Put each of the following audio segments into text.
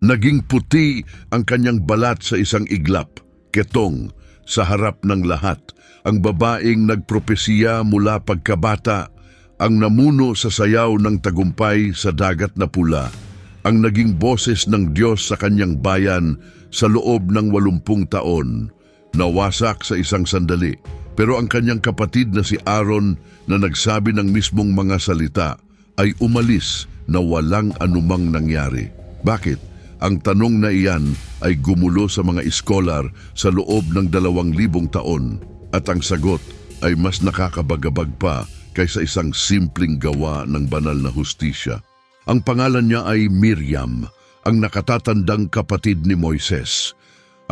Naging puti ang kanyang balat sa isang iglap, ketong, sa harap ng lahat. Ang babaeng nagpropesiya mula pagkabata, ang namuno sa sayaw ng tagumpay sa dagat na pula, ang naging boses ng Diyos sa kanyang bayan sa loob ng 80 taon. Nawasak sa isang sandali, pero ang kanyang kapatid na si Aaron na nagsabi ng mismong mga salita ay umalis na walang anumang nangyari. Bakit? Ang tanong na iyan ay gumulo sa mga iskolar sa loob ng 2,000 taon at ang sagot ay mas nakakabagabag pa kaysa isang simpleng gawa ng banal na hustisya. Ang pangalan niya ay Miriam, ang nakatatandang kapatid ni Moises,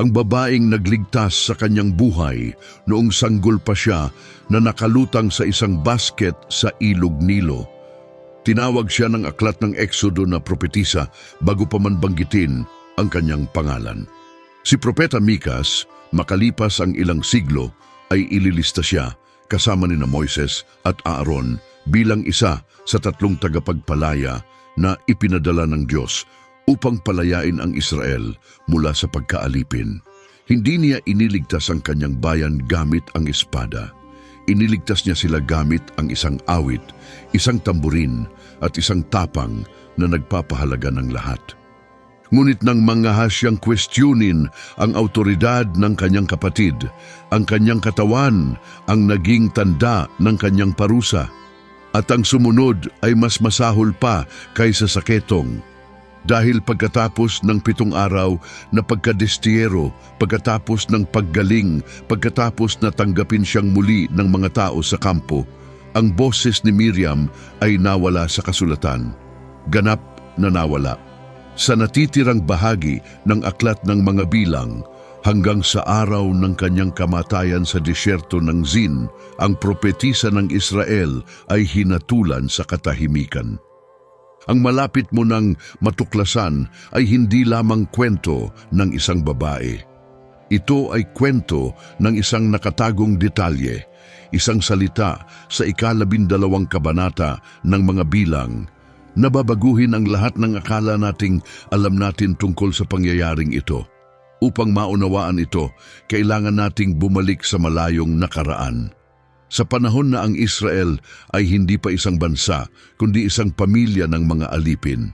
ang babaeng nagligtas sa kanyang buhay noong sanggol pa siya na nakalutang sa isang basket sa ilog Nilo. Tinawag siya ng aklat ng Exodo na propetisa bago pa man banggitin ang kanyang pangalan. Si Propeta Mikas, makalipas ang ilang siglo, ay ililista siya kasama ni Moises at Aaron bilang isa sa 3 tagapagpalaya na ipinadala ng Diyos upang palayain ang Israel mula sa pagkaalipin. Hindi niya iniligtas ang kanyang bayan gamit ang espada. Iniligtas niya sila gamit ang isang awit, isang tamburin at isang tapang na nagpapahalaga ng lahat. Ngunit nang mangahas siyang questionin ang autoridad ng kanyang kapatid, ang kanyang katawan ang naging tanda ng kanyang parusa. At ang sumunod ay mas masahol pa kaysa sa ketong. Dahil pagkatapos ng 7 araw na pagkadestiyero, pagkatapos ng paggaling, pagkatapos na tanggapin siyang muli ng mga tao sa kampo, ang boses ni Miriam ay nawala sa kasulatan. Ganap na nawala. Sa natitirang bahagi ng aklat ng mga bilang, hanggang sa araw ng kanyang kamatayan sa disyerto ng Zin, ang propetisa ng Israel ay hinatulan sa katahimikan. Ang malapit mo ng matuklasan ay hindi lamang kwento ng isang babae. Ito ay kwento ng isang nakatagong detalye, isang salita sa 12 kabanata ng mga bilang. Nababaguhin ang lahat ng akala nating alam natin tungkol sa pangyayaring ito. Upang maunawaan ito, kailangan nating bumalik sa malayong nakaraan. Sa panahon na ang Israel ay hindi pa isang bansa, kundi isang pamilya ng mga alipin.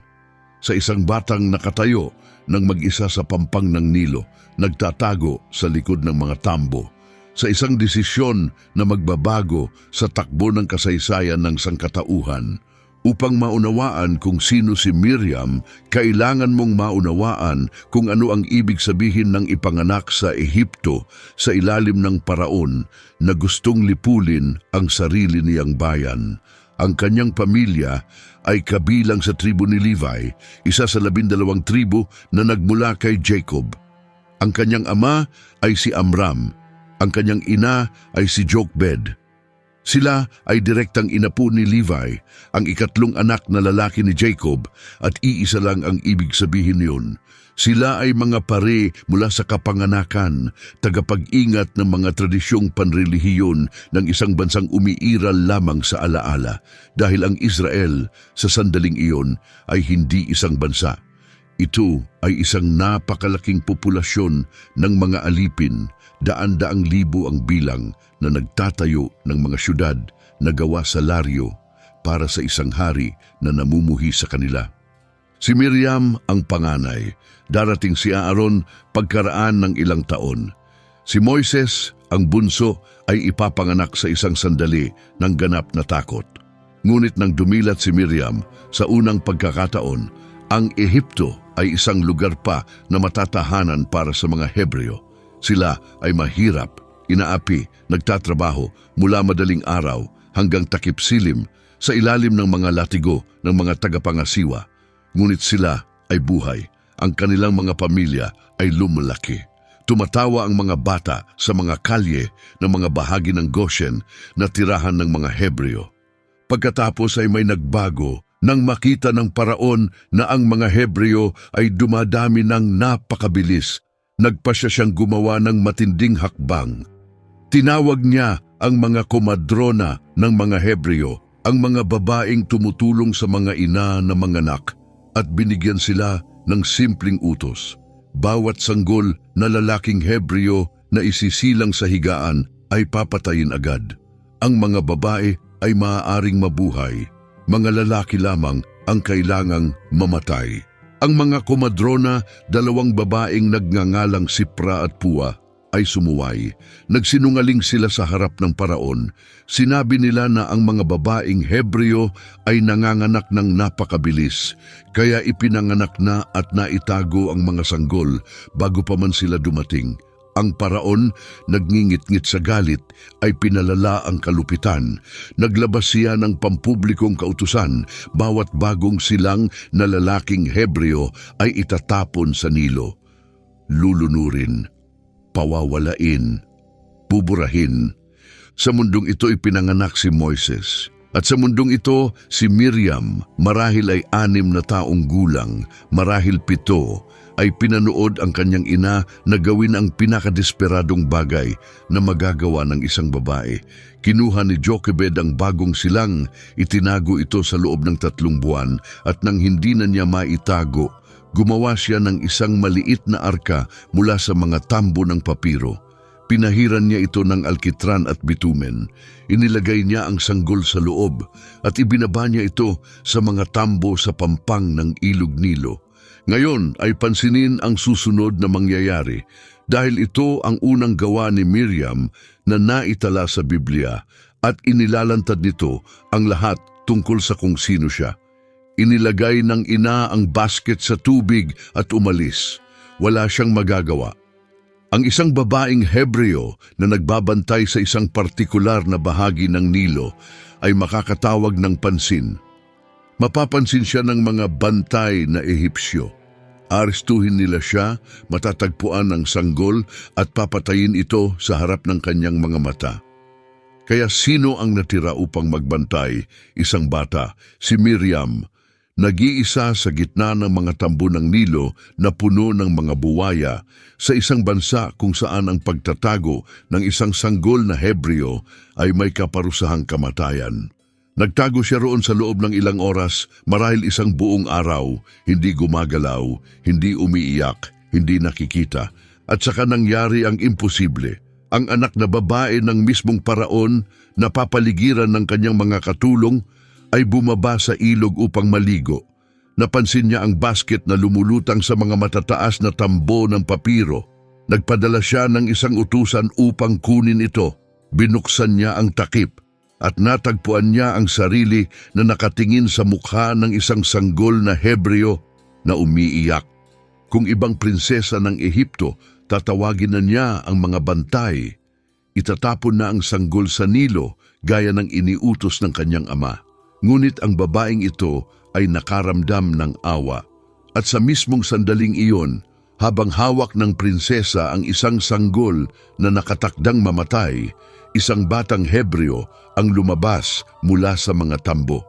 Sa isang batang nakatayo ng mag-isa sa pampang ng Nilo, nagtatago sa likod ng mga tambo. Sa isang desisyon na magbabago sa takbo ng kasaysayan ng sangkatauhan. Upang maunawaan kung sino si Miriam, kailangan mong maunawaan kung ano ang ibig sabihin ng ipanganak sa Ehipto sa ilalim ng paraon na gustong lipulin ang sarili niyang bayan. Ang kanyang pamilya ay kabilang sa tribo ni Levi, isa sa 12 tribo na nagmula kay Jacob. Ang kanyang ama ay si Amram, ang kanyang ina ay si Jochebed. Sila ay direktang inapo ni Levi, ang 2 anak na lalaki ni Jacob, at iisa lang ang ibig sabihin niyon. Sila ay mga pare mula sa kapanganakan, tagapag-ingat ng mga tradisyong panrelihiyon ng isang bansang umiiral lamang sa alaala, dahil ang Israel sa sandaling iyon ay hindi isang bansa. Ito ay isang napakalaking populasyon ng mga alipin, daan-daang libo ang bilang na nagtatayo ng mga syudad na gawa sa laryo para sa isang hari na namumuhi sa kanila. Si Miriam ang panganay, darating si Aaron pagkaraan ng ilang taon. Si Moises, ang bunso, ay ipapanganak sa isang sandali ng ganap na takot. Ngunit nang dumilat si Miriam sa unang pagkakataon, ang Ehipto ay isang lugar pa na matatahanan para sa mga Hebreo. Sila ay mahirap, inaapi, nagtatrabaho mula madaling araw hanggang takip silim sa ilalim ng mga latigo ng mga tagapangasiwa. Ngunit sila ay buhay. Ang kanilang mga pamilya ay lumalaki. Tumatawa ang mga bata sa mga kalye ng mga bahagi ng Goshen na tirahan ng mga Hebreo. Pagkatapos ay may nagbago nang makita ng paraon na ang mga Hebreo ay dumadami ng napakabilis. Nagpasya siyang gumawa ng matinding hakbang. Tinawag niya ang mga komadrona ng mga Hebreo, ang mga babaeng tumutulong sa mga ina na manganak, at binigyan sila ng simpleng utos. Bawat sanggol na lalaking Hebreo na isisilang sa higaan ay papatayin agad. Ang mga babae ay maaaring mabuhay. Mga lalaki lamang ang kailangang mamatay. Ang mga komadrona, 2 babaeng nagngangalang Sipra at Pua, ay sumuway. Nagsinungaling sila sa harap ng paraon. Sinabi nila na ang mga babaeng Hebreo ay nanganganak ng napakabilis, kaya ipinanganak na at naitago ang mga sanggol bago pa man sila dumating. Ang paraon, nagngingit-ngit sa galit, ay pinalala ang kalupitan. Naglabas siya ng pampublikong kautusan, bawat bagong silang na lalaking Hebreo ay itatapon sa Nilo. Lulunurin, pawawalain, buburahin. Sa mundong ito ipinanganak si Moises. At sa mundong ito, si Miriam, marahil ay 6 na taong gulang, marahil 7, ay pinanood ang kanyang ina na gawin ang pinakadesperadong bagay na magagawa ng isang babae. Kinuha ni Jochebed ang bagong silang, itinago ito sa loob ng 3 buwan at nang hindi na niya maitago, gumawa siya ng isang maliit na arka mula sa mga tambo ng papiro. Pinahiran niya ito ng alkitran at bitumen. Inilagay niya ang sanggol sa loob at ibinaba niya ito sa mga tambo sa pampang ng ilog Nilo. Ngayon ay pansinin ang susunod na mangyayari dahil ito ang unang gawa ni Miriam na naitala sa Biblia at inilalantad nito ang lahat tungkol sa kung sino siya. Inilagay ng ina ang basket sa tubig at umalis. Wala siyang magagawa. Ang isang babaeng Hebreo na nagbabantay sa isang partikular na bahagi ng Nilo ay makakatawag ng pansin. Mapapansin siya ng mga bantay na Ehipsyo. Arestuhin nila siya, matatagpuan ang sanggol at papatayin ito sa harap ng kanyang mga mata. Kaya sino ang natira upang magbantay? Isang bata, si Miriam, nag-iisa sa gitna ng mga tambo ng Nilo na puno ng mga buwaya sa isang bansa kung saan ang pagtatago ng isang sanggol na Hebreo ay may kaparusahang kamatayan. Nagtago siya roon sa loob ng ilang oras, marahil isang buong araw, hindi gumagalaw, hindi umiiyak, hindi nakikita. At saka nangyari ang imposible. Ang anak na babae ng mismong paraon na papaligiran ng kanyang mga katulong ay bumaba sa ilog upang maligo. Napansin niya ang basket na lumulutang sa mga matataas na tambo ng papiro. Nagpadala siya ng isang utusan upang kunin ito. Binuksan niya ang takip at natagpuan niya ang sarili na nakatingin sa mukha ng isang sanggol na Hebreo na umiiyak. Kung ibang prinsesa ng Ehipto, tatawagin na niya ang mga bantay. Itatapon na ang sanggol sa Nilo gaya ng iniutos ng kanyang ama. Ngunit ang babaeng ito ay nakaramdam ng awa. At sa mismong sandaling iyon, habang hawak ng prinsesa ang isang sanggol na nakatakdang mamatay, isang batang Hebreo ang lumabas mula sa mga tambo.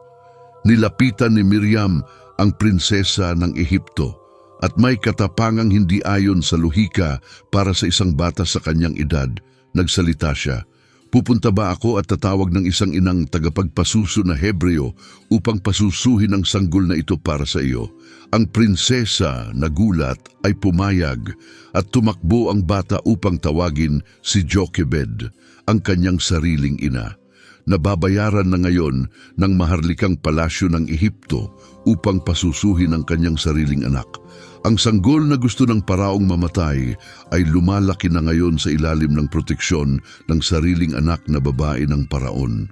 Nilapitan ni Miriam ang prinsesa ng Ehipto at may katapangang hindi ayon sa lohika para sa isang bata sa kanyang edad. Nagsalita siya, "Pupunta ba ako at tatawag ng isang inang tagapagpasuso na Hebreo upang pasusuhin ang sanggol na ito para sa iyo?" Ang prinsesa nagulat ay pumayag at tumakbo ang bata upang tawagin si Jochebed, ang kanyang sariling ina. Nababayaran na ngayon ng maharlikang palasyo ng Ehipto upang pasusuhin ang kanyang sariling anak. Ang sanggol na gusto ng paraong mamatay ay lumalaki na ngayon sa ilalim ng proteksyon ng sariling anak na babae ng paraon.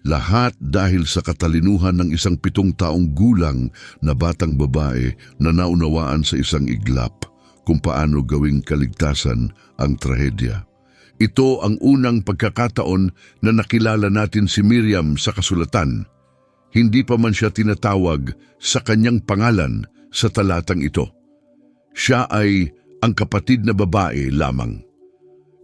Lahat dahil sa katalinuhan ng isang 7 taong gulang na batang babae na naunawaan sa isang iglap kung paano gawing kaligtasan ang trahedya. Ito ang unang pagkakataon na nakilala natin si Miriam sa kasulatan. Hindi pa man siya tinatawag sa kanyang pangalan sa talatang ito. Siya ay ang kapatid na babae lamang.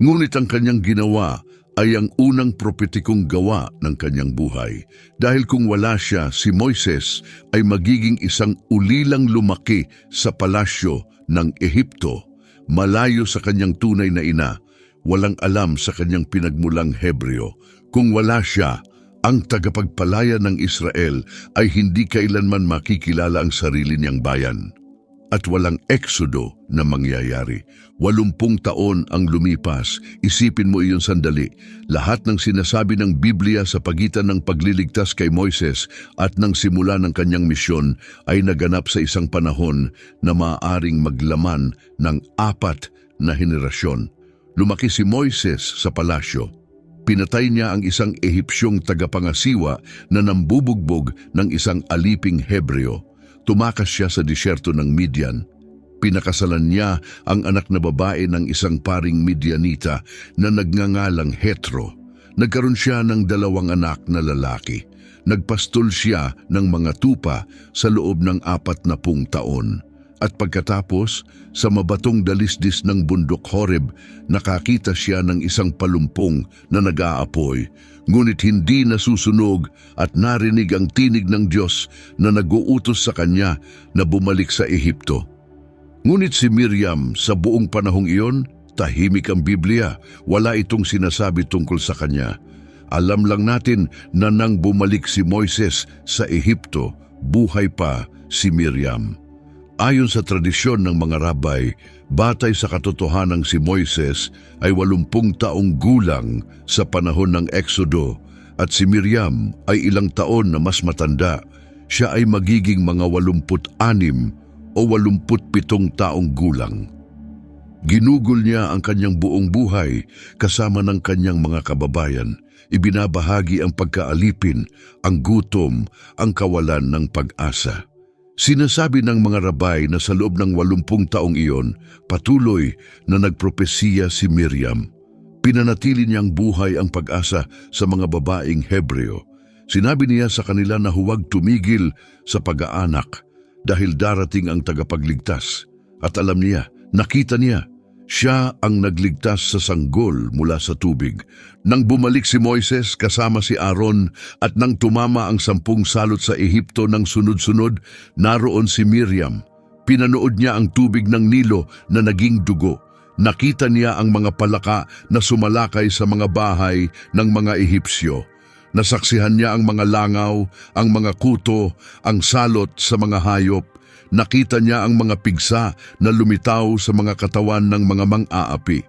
Ngunit ang kanyang ginawa ay ang unang prophetikong gawa ng kanyang buhay. Dahil kung wala siya, si Moises ay magiging isang ulilang lumaki sa palasyo ng Ehipto, malayo sa kanyang tunay na ina, walang alam sa kanyang pinagmulang Hebreo. Kung wala siya, ang tagapagpalaya ng Israel ay hindi kailanman makikilala ang sarili niyang bayan. at walang eksodo na mangyayari. 80 taon ang lumipas. Isipin mo iyon sandali. Lahat ng sinasabi ng Biblia sa pagitan ng pagliligtas kay Moises at ng simula ng kanyang misyon ay naganap sa isang panahon na maaaring maglaman ng 4 na henerasyon. Lumaki si Moises sa palasyo. Pinatay niya ang isang Ehipsyong tagapangasiwa na nambubugbog ng isang aliping Hebreo. Tumakas siya sa disyerto ng Midian. Pinakasalan niya ang anak na babae ng isang paring Midianita na nagngangalang Hetro. Nagkaroon siya ng 2 anak na lalaki. Nagpastol siya ng mga tupa sa loob ng 40 taon. At pagkatapos, sa mabatong dalisdis ng bundok Horeb, nakakita siya ng isang palumpong na nag-aapoy. Ngunit hindi nasusunog at narinig ang tinig ng Diyos na nag-uutos sa kanya na bumalik sa Ehipto. Ngunit si Miriam sa buong panahong iyon, tahimik ang Biblia. Wala itong sinasabi tungkol sa kanya. Alam lang natin na nang bumalik si Moises sa Ehipto, buhay pa si Miriam. Ayon sa tradisyon ng mga rabay, batay sa katotohanang si Moises ay 80 taong gulang sa panahon ng Eksodo at si Miriam ay ilang taon na mas matanda. Siya ay magiging mga 86 o 87 taong gulang. Ginugol niya ang kanyang buong buhay kasama ng kanyang mga kababayan. Ibinabahagi ang pagkaalipin, ang gutom, ang kawalan ng pag-asa. Sinasabi ng mga rabay na sa loob ng 80 taong iyon, patuloy na nagpropesiya si Miriam. Pinanatili niyang buhay ang pag-asa sa mga babaeng Hebreo. Sinabi niya sa kanila na huwag tumigil sa pag-aanak dahil darating ang tagapagligtas. At alam niya, nakita niya, siya ang nagligtas sa sanggol mula sa tubig. Nang bumalik si Moises kasama si Aaron at nang tumama ang 10 salot sa Ehipto ng sunod-sunod, naroon si Miriam. Pinanood niya ang tubig ng Nilo na naging dugo. Nakita niya ang mga palaka na sumalakay sa mga bahay ng mga Ehipsyo. Nasaksihan niya ang mga langaw, ang mga kuto, ang salot sa mga hayop. Nakita niya ang mga pigsa na lumitaw sa mga katawan ng mga mang-aapi.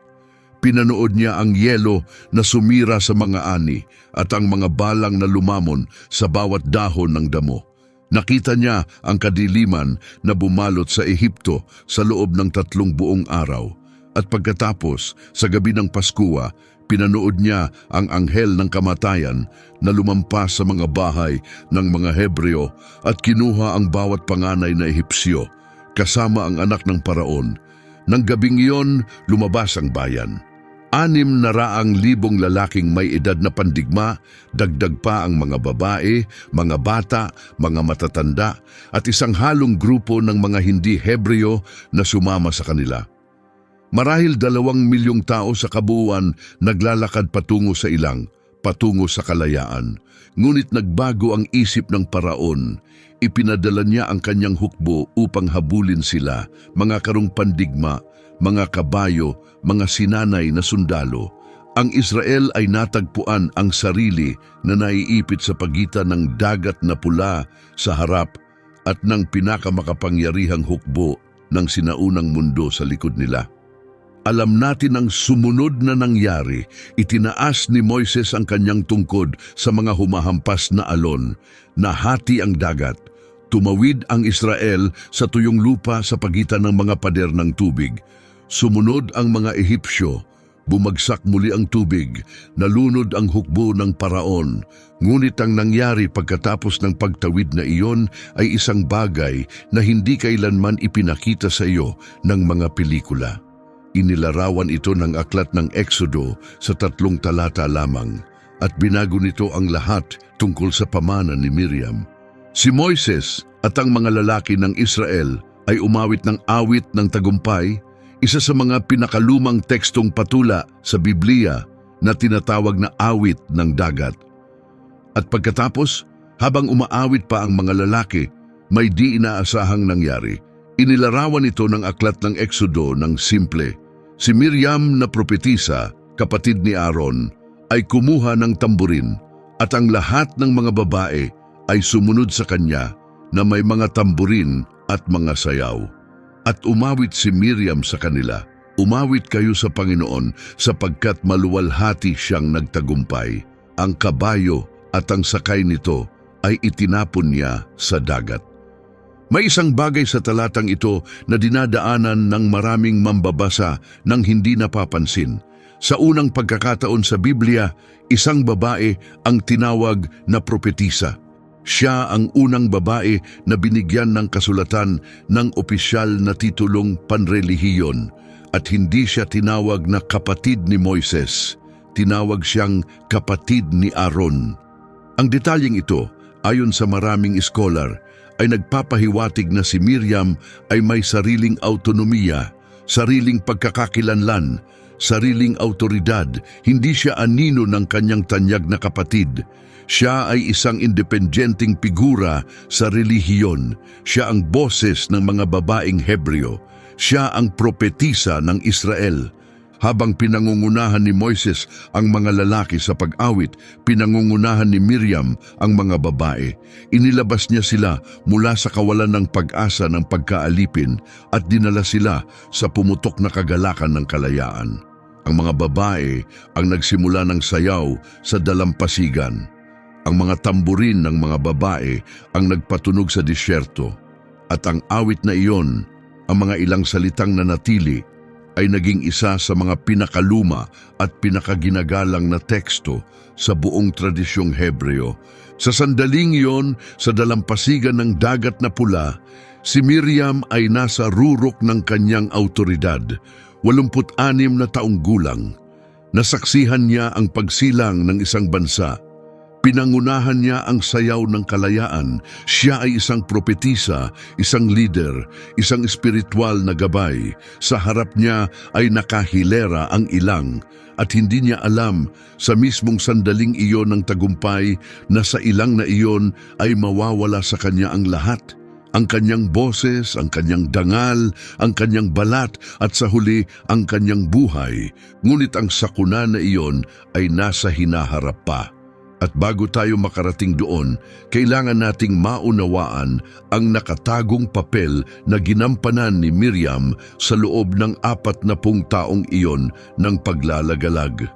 Pinanood niya ang yelo na sumira sa mga ani at ang mga balang na lumamon sa bawat dahon ng damo. Nakita niya ang kadiliman na bumalot sa Ehipto sa loob ng 3 buong araw. At pagkatapos, sa gabi ng Paskua, pinanood niya ang anghel ng kamatayan na lumampas sa mga bahay ng mga Hebreo at kinuha ang bawat panganay na Ehipsyo, kasama ang anak ng paraon. Nang gabing iyon, lumabas ang bayan. 600,000 lalaking may edad na pandigma, dagdag pa ang mga babae, mga bata, mga matatanda, at isang halong grupo ng mga hindi Hebreo na sumama sa kanila. Marahil 2 milyong tao sa kabuuan naglalakad patungo sa ilang, patungo sa kalayaan. Ngunit nagbago ang isip ng paraon. Ipinadala niya ang kanyang hukbo upang habulin sila, mga karong pandigma, mga kabayo, mga sinanay na sundalo. Ang Israel ay natagpuan ang sarili na naiipit sa pagitan ng dagat na pula sa harap at ng pinakamakapangyarihang hukbo ng sinaunang mundo sa likod nila. Alam natin ang sumunod na nangyari. Itinaas ni Moises ang kanyang tungkod sa mga humahampas na alon. Nahati ang dagat. Tumawid ang Israel sa tuyong lupa sa pagitan ng mga pader ng tubig. Sumunod ang mga Ehipsyo. Bumagsak muli ang tubig. Nalunod ang hukbo ng paraon. Ngunit ang nangyari pagkatapos ng pagtawid na iyon ay isang bagay na hindi kailanman ipinakita sa iyo ng mga pelikula. Inilarawan ito ng aklat ng Exodo sa 3 talata lamang at binago nito ang lahat tungkol sa pamana ni Miriam. Si Moises at ang mga lalaki ng Israel ay umawit ng awit ng tagumpay, isa sa mga pinakalumang tekstong patula sa Biblia na tinatawag na awit ng dagat. At pagkatapos, habang umaawit pa ang mga lalaki, may di inaasahang nangyari. Inilarawan ito ng aklat ng Exodo ng simple. Si Miriam na propetisa, kapatid ni Aaron, ay kumuha ng tamburin at ang lahat ng mga babae ay sumunod sa kanya na may mga tamburin at mga sayaw. At umawit si Miriam sa kanila, "Umawit kayo sa Panginoon sapagkat maluwalhati siyang nagtagumpay. Ang kabayo at ang sakay nito ay itinapon niya sa dagat." May isang bagay sa talatang ito na dinadaanan ng maraming mambabasa nang hindi napapansin. Sa unang pagkakataon sa Biblia, isang babae ang tinawag na propetisa. Siya ang unang babae na binigyan ng kasulatan ng opisyal na titulong panrelihiyon at hindi siya tinawag na kapatid ni Moises. Tinawag siyang kapatid ni Aaron. Ang detalyeng ito, ayon sa maraming scholar, ay nagpapahiwatig na si Miriam ay may sariling autonomiya, sariling pagkakakilanlan, sariling autoridad. Hindi siya anino ng kanyang tanyag na kapatid. Siya ay isang independenteng figura sa relihiyon. Siya ang boses ng mga babaeng Hebreo. Siya ang propetisa ng Israel. Habang pinangungunahan ni Moises ang mga lalaki sa pag-awit, pinangungunahan ni Miriam ang mga babae. Inilabas niya sila mula sa kawalan ng pag-asa ng pagkaalipin at dinala sila sa pumutok na kagalakan ng kalayaan. Ang mga babae ang nagsimula ng sayaw sa dalampasigan. Ang mga tamburin ng mga babae ang nagpatunog sa disyerto. At ang awit na iyon, ang mga ilang salitang nanatili, ay naging isa sa mga pinakaluma at pinakaginagalang na teksto sa buong tradisyong Hebreo. Sa sandaling iyon, sa dalampasigan ng dagat na pula, si Miriam ay nasa rurok ng kanyang autoridad, 86 na taong gulang. Nasaksihan niya ang pagsilang ng isang bansa. Pinangunahan niya ang sayaw ng kalayaan. Siya ay isang propetisa, isang leader, isang espiritual na gabay. Sa harap niya ay nakahilera ang ilang at hindi niya alam sa mismong sandaling iyon ng tagumpay na sa ilang na iyon ay mawawala sa kanya ang lahat. Ang kanyang boses, ang kanyang dangal, ang kanyang balat at sa huli ang kanyang buhay. Ngunit ang sakuna na iyon ay nasa hinaharap pa. At bago tayo makarating doon, kailangan nating maunawaan ang nakatagong papel na ginampanan ni Miriam sa loob ng 40 taong iyon ng paglalagalag.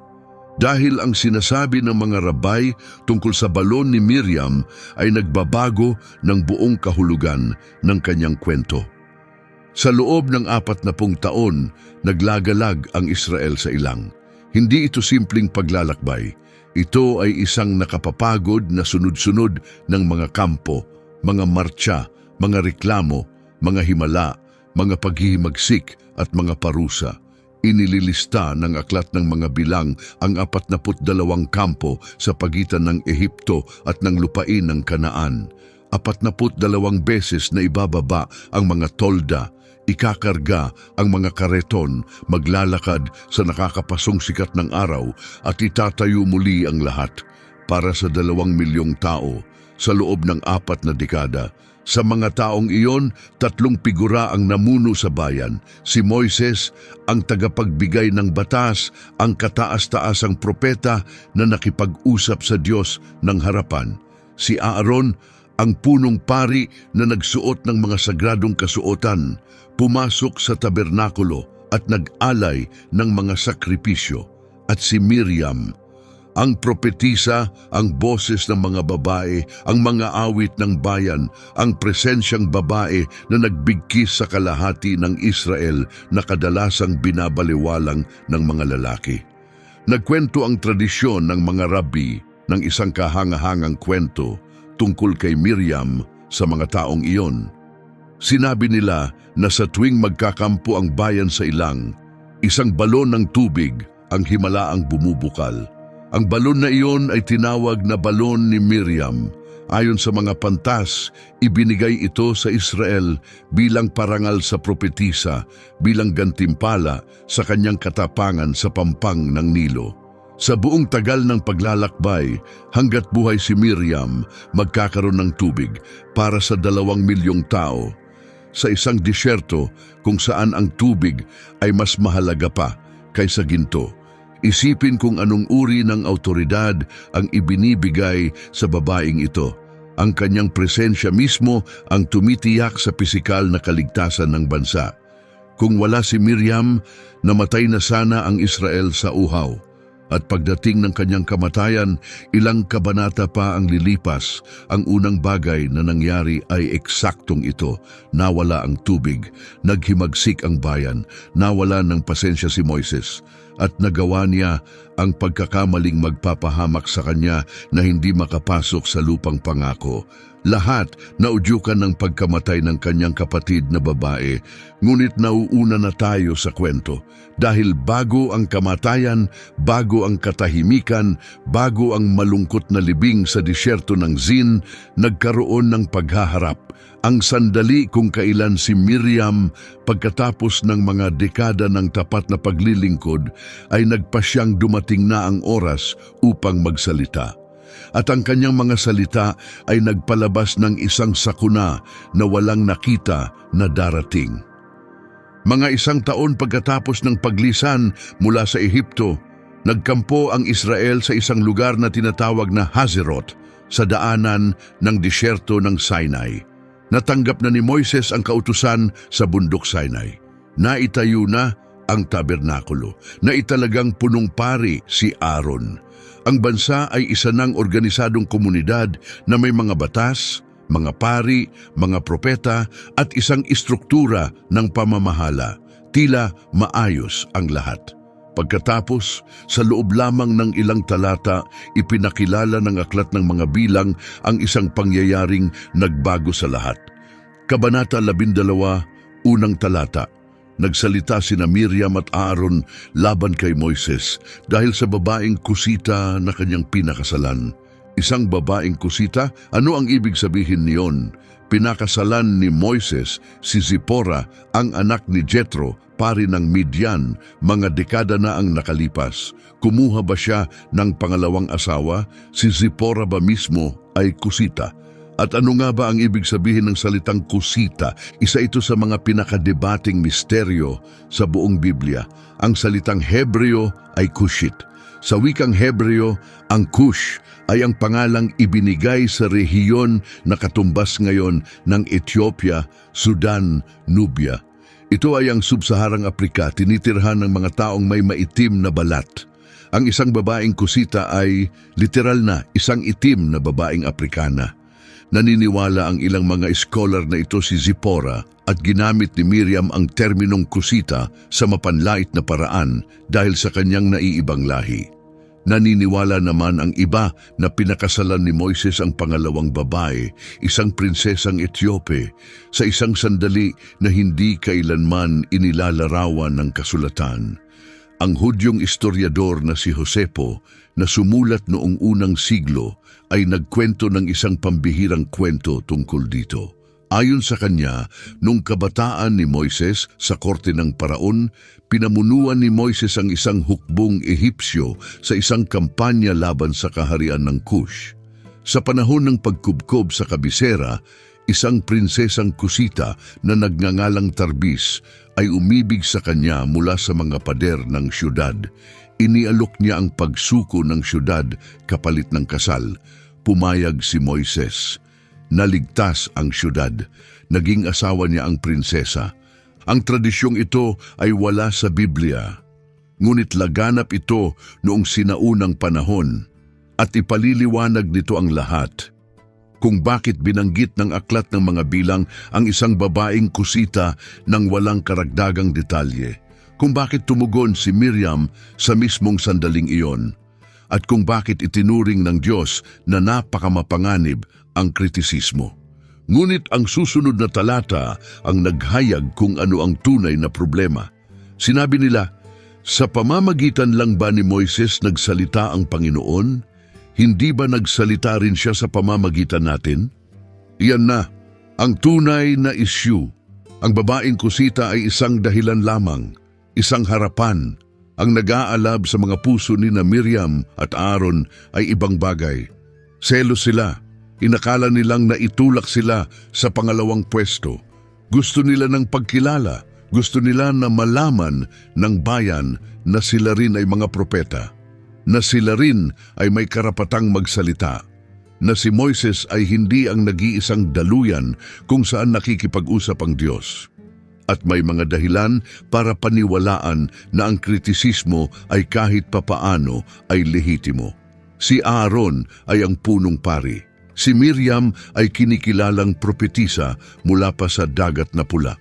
Dahil ang sinasabi ng mga rabay tungkol sa balon ni Miriam ay nagbabago ng buong kahulugan ng kanyang kwento. Sa loob ng 40 taon, naglagalag ang Israel sa ilang. Hindi ito simpleng paglalakbay. Ito ay isang nakapapagod na sunod-sunod ng mga kampo, mga martsa, mga reklamo, mga himala, mga paghihimagsik at mga parusa. Inililista ng aklat ng mga bilang ang 42 kampo sa pagitan ng Ehipto at ng lupain ng Kanaan. 42 beses na ibababa ang mga tolda, ikakarga ang mga kareton, maglalakad sa nakakapasong sikat ng araw at itatayo muli ang lahat para sa 2 milyong tao sa loob ng 4 na dekada. Sa mga taong iyon, 3 figura ang namuno sa bayan. Si Moises, ang tagapagbigay ng batas, ang kataas-taasang propeta na nakipag-usap sa Diyos ng harapan. Si Aaron, ang punong pari na nagsuot ng mga sagradong kasuotan, pumasok sa tabernakulo at nag-alay ng mga sakripisyo. At si Miriam, ang propetisa, ang boses ng mga babae, ang mga awit ng bayan, ang presensyang babae na nagbigkis sa kalahati ng Israel na kadalasang binabaliwalang ng mga lalaki. Nagkwento ang tradisyon ng mga rabbi ng isang kahangahangang kwento tungkol kay Miriam sa mga taong iyon. Sinabi nila na sa tuwing magkakampo ang bayan sa ilang, isang balon ng tubig ang himala ang bumubukal. Ang balon na iyon ay tinawag na balon ni Miriam. Ayon sa mga pantas, ibinigay ito sa Israel bilang parangal sa propetisa, bilang gantimpala sa kanyang katapangan sa pampang ng Nilo. Sa buong tagal ng paglalakbay, hanggat buhay si Miriam, magkakaroon ng tubig para sa 2 milyong tao. Sa isang disyerto kung saan ang tubig ay mas mahalaga pa kaysa ginto. Isipin kung anong uri ng autoridad ang ibinibigay sa babaeng ito. Ang kanyang presensya mismo ang tumitiyak sa pisikal na kaligtasan ng bansa. Kung wala si Miriam, namatay na sana ang Israel sa uhaw. At pagdating ng kanyang kamatayan, ilang kabanata pa ang lilipas. Ang unang bagay na nangyari ay eksaktong ito. Nawala ang tubig, naghimagsik ang bayan, nawala ng pasensya si Moises, at nagawa niya ang pagkakamaling magpapahamak sa kanya na hindi makapasok sa lupang pangako. Lahat naudyukan ng pagkamatay ng kanyang kapatid na babae, ngunit nauuna na tayo sa kwento. Dahil bago ang kamatayan, bago ang katahimikan, bago ang malungkot na libing sa disyerto ng Zin, nagkaroon ng paghaharap. Ang sandali kung kailan si Miriam, pagkatapos ng mga dekada ng tapat na paglilingkod, ay nagpasyang dumating na ang oras upang magsalita. At ang kanyang mga salita ay nagpalabas ng isang sakuna na walang nakita na darating. Mga 1 taon pagkatapos ng paglisan mula sa Ehipto, nagkampo ang Israel sa isang lugar na tinatawag na Hazeroth sa daanan ng disyerto ng Sinai. Natanggap na ni Moises ang kautusan sa bundok Sinai. Naitayo na ang tabernakulo, na italagang punong pari si Aaron. Ang bansa ay isa ng organisadong komunidad na may mga batas, mga pari, mga propeta at isang istruktura ng pamamahala. Tila maayos ang lahat. Pagkatapos, sa loob lamang ng ilang talata, ipinakilala ng aklat ng mga bilang ang isang pangyayaring nagbago sa lahat. Kabanata 12, unang talata. Nagsalita sina Miriam at Aaron laban kay Moises dahil sa babaeng kusita na kanyang pinakasalan. Isang babaeng kusita? Ano ang ibig sabihin niyon? Pinakasalan ni Moises si Zipporah, ang anak ni Jethro, pari ng Midian, mga dekada na ang nakalipas. Kumuha ba siya ng pangalawang asawa? Si Zipporah ba mismo ay kusita? At ano nga ba ang ibig sabihin ng salitang kusita? Isa ito sa mga pinakadebating misteryo sa buong Biblia. Ang salitang Hebreo ay Kushit. Sa wikang Hebreo, ang Kush ay ang pangalang ibinigay sa rehiyon na katumbas ngayon ng Ethiopia, Sudan, Nubia. Ito ay ang sub-Saharang Afrika, tinitirhan ng mga taong may maitim na balat. Ang isang babaeng kusita ay literal na isang itim na babaeng Afrikana. Naniniwala ang ilang mga scholar na ito si Zipporah at ginamit ni Miriam ang terminong kusita sa mapanlait na paraan dahil sa kanyang naiibang lahi. Naniniwala naman ang iba na pinakasalan ni Moises ang pangalawang babae, isang prinsesang Etiope, sa isang sandali na hindi kailanman inilalarawan ng kasulatan. Ang Hudyong historiador na si Josepo, na sumulat noong unang siglo, ay nagkwento ng isang pambihirang kwento tungkol dito. Ayon sa kanya, nung kabataan ni Moises sa korte ng paraon, pinamunuan ni Moises ang isang hukbong Ehipsyo sa isang kampanya laban sa kaharian ng Kush. Sa panahon ng pagkubkob sa kabisera, isang prinsesang kusita na nagngangalang Tarbis ay umibig sa kanya mula sa mga pader ng syudad. Inialok niya ang pagsuko ng syudad kapalit ng kasal. Pumayag si Moises. Naligtas ang syudad. Naging asawa niya ang prinsesa. Ang tradisyong ito ay wala sa Biblia. Ngunit laganap ito noong sinaunang panahon. At ipaliliwanag nito ang lahat. Kung bakit binanggit ng aklat ng mga bilang ang isang babaeng kusita nang walang karagdagang detalye. Kung bakit tumugon si Miriam sa mismong sandaling iyon. At kung bakit itinuring ng Diyos na napakamapanganib ang kritisismo. Ngunit ang susunod na talata ang naghayag kung ano ang tunay na problema. Sinabi nila, sa pamamagitan lang ba ni Moises nagsalita ang Panginoon? Hindi ba nagsalita rin siya sa pamamagitan natin? Iyan na, ang tunay na issue. Ang babaeng kusita ay isang dahilan lamang, isang harapan. Ang nag-aalab sa mga puso ni na Miriam at Aaron ay ibang bagay. Selos sila. Inakala nilang naitulak sila sa pangalawang pwesto. Gusto nila ng pagkilala. Gusto nila na malaman ng bayan na sila rin ay mga propeta. Na sila rin ay may karapatang magsalita. na si Moises ay hindi ang nag-iisang daluyan kung saan nakikipag-usap ang Diyos. At may mga dahilan para paniwalaan na ang kritisismo ay kahit papaano ay lehitimo. Si Aaron ay ang punong pari. Si Miriam ay kinikilalang propetisa mula pa sa dagat na pula.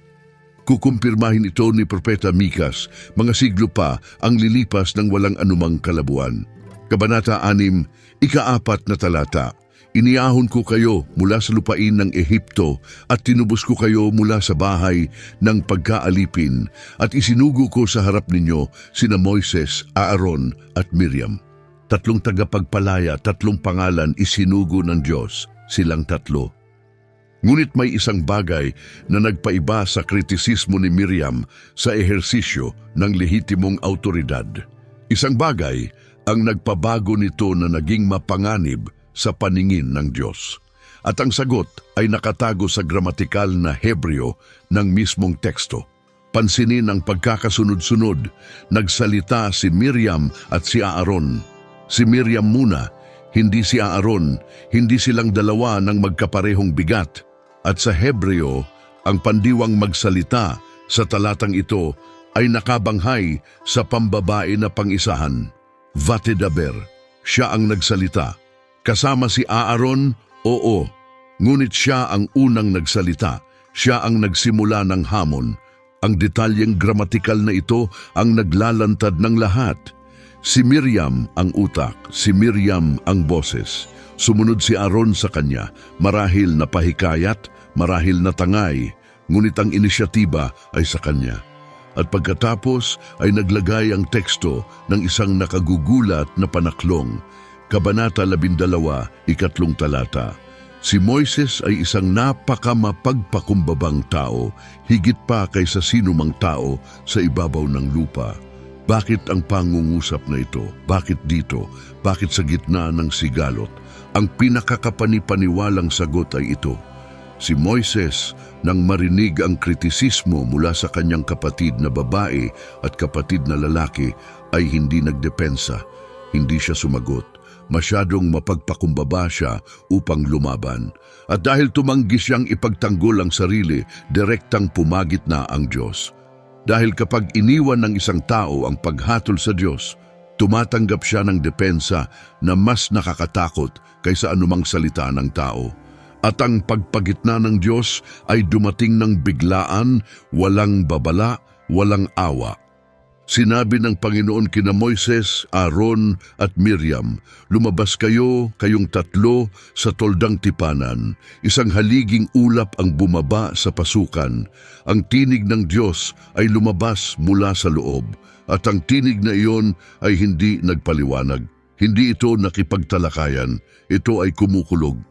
Kukumpirmahin ito ni Propeta Mikas, mga siglo pa ang lilipas ng walang anumang kalabuan. Kabanata 6, ika-4 na talata. Iniahon ko kayo mula sa lupain ng Ehipto at tinubos ko kayo mula sa bahay ng pagkaalipin at isinugo ko sa harap ninyo sina Moises, Aaron at Miriam. 3 tagapagpalaya, 3 pangalan isinugo ng Diyos, silang 3. Ngunit may isang bagay na nagpaiba sa kritisismo ni Miriam sa ehersisyo ng lehitimong autoridad. Isang bagay ang nagpabago nito na naging mapanganib sa paningin ng Diyos. At ang sagot ay nakatago sa gramatikal na Hebreo ng mismong teksto. Pansinin ang pagkakasunod-sunod. Nagsalita si Miriam at si Aaron. Si Miriam muna, hindi si Aaron, hindi silang dalawa ng magkaparehong bigat. At sa Hebreo, ang pandiwang magsalita sa talatang ito ay nakabanghay sa pambabae na pangisahan. Vatedaber, siya ang nagsalita. Kasama si Aaron, oo. Ngunit siya ang unang nagsalita. Siya ang nagsimula ng hamon. Ang detalyeng gramatikal na ito ang naglalantad ng lahat. Si Miriam ang utak, si Miriam ang boses. Sumunod si Aaron sa kanya, marahil na pahikayat, marahil na tangay, ngunit ang inisyatiba ay sa kanya. At pagkatapos ay naglagay ang teksto ng isang nakagugulat na panaklong. Kabanata 12, ika-3 talata. Si Moises ay isang napakamapagpakumbabang tao, higit pa kaysa sinumang tao sa ibabaw ng lupa. Bakit ang pangungusap na ito? Bakit dito? Bakit sa gitna ng sigalot? Ang pinakakapanipaniwalang sagot ay ito. Si Moises, nang marinig ang kritisismo mula sa kanyang kapatid na babae at kapatid na lalaki, ay hindi nagdepensa. Hindi siya sumagot. Masyadong mapagpakumbaba siya upang lumaban. At dahil tumanggi siyang ipagtanggol ang sarili, direktang pumagit na ang Diyos. Dahil kapag iniwan ng isang tao ang paghatol sa Diyos, tumatanggap siya ng depensa na mas nakakatakot kaysa anumang salita ng tao. At ang pagpagitna ng Diyos ay dumating ng biglaan, walang babala, walang awa. Sinabi ng Panginoon kina Moises, Aaron at Miriam, lumabas kayo, kayong 3 sa toldang tipanan. Isang haliging ulap ang bumaba sa pasukan. Ang tinig ng Diyos ay lumabas mula sa loob. At ang tinig na iyon ay hindi nagpaliwanag. Hindi ito nakipagtalakayan. Ito ay kumukulog.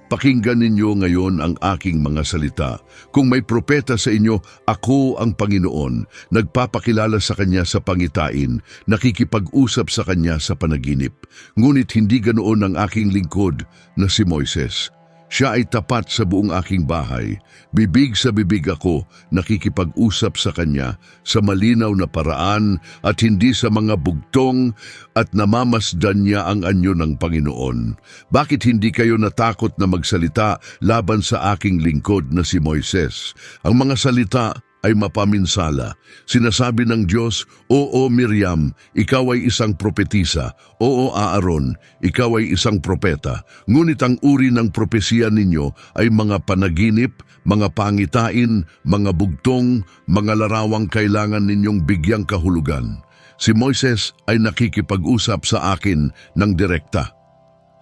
Pakinggan ninyo ngayon ang aking mga salita. Kung may propeta sa inyo, ako ang Panginoon, nagpapakilala sa kanya sa pangitain, nakikipag-usap sa kanya sa panaginip. Ngunit hindi ganoon ang aking lingkod na si Moises. Siya ay tapat sa buong aking bahay. Bibig sa bibig ako, nakikipag-usap sa kanya sa malinaw na paraan at hindi sa mga bugtong at namamasdan niya ang anyo ng Panginoon. Bakit hindi kayo natakot na magsalita laban sa aking lingkod na si Moises? Ang mga salita ay mapaminsala. Sinasabi ng Diyos, oo Miriam, ikaw ay isang propetisa. Oo Aaron, ikaw ay isang propeta. Ngunit ang uri ng propesiya ninyo ay mga panaginip, mga pangitain, mga bugtong, mga larawang kailangan ninyong bigyang kahulugan. Si Moises ay nakikipag-usap sa akin ng direkta.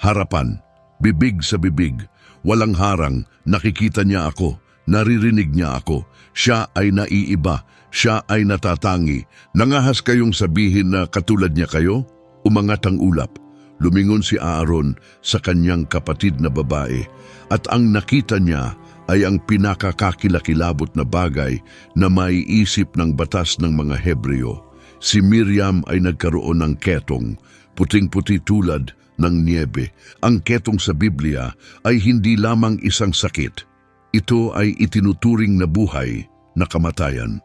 Harapan, bibig sa bibig, walang harang, nakikita niya ako. Naririnig niya ako. Siya ay naiiba. Siya ay natatangi. Nangahas kayong sabihin na katulad niya kayo? Umangat ang ulap. Lumingon si Aaron sa kanyang kapatid na babae. At ang nakita niya ay ang pinakakakilakilabot na bagay na maiisip ng batas ng mga Hebreo. Si Miriam ay nagkaroon ng ketong, puting-puti tulad ng niebe. Ang ketong sa Biblia ay hindi lamang isang sakit. Ito ay itinuturing na buhay na kamatayan.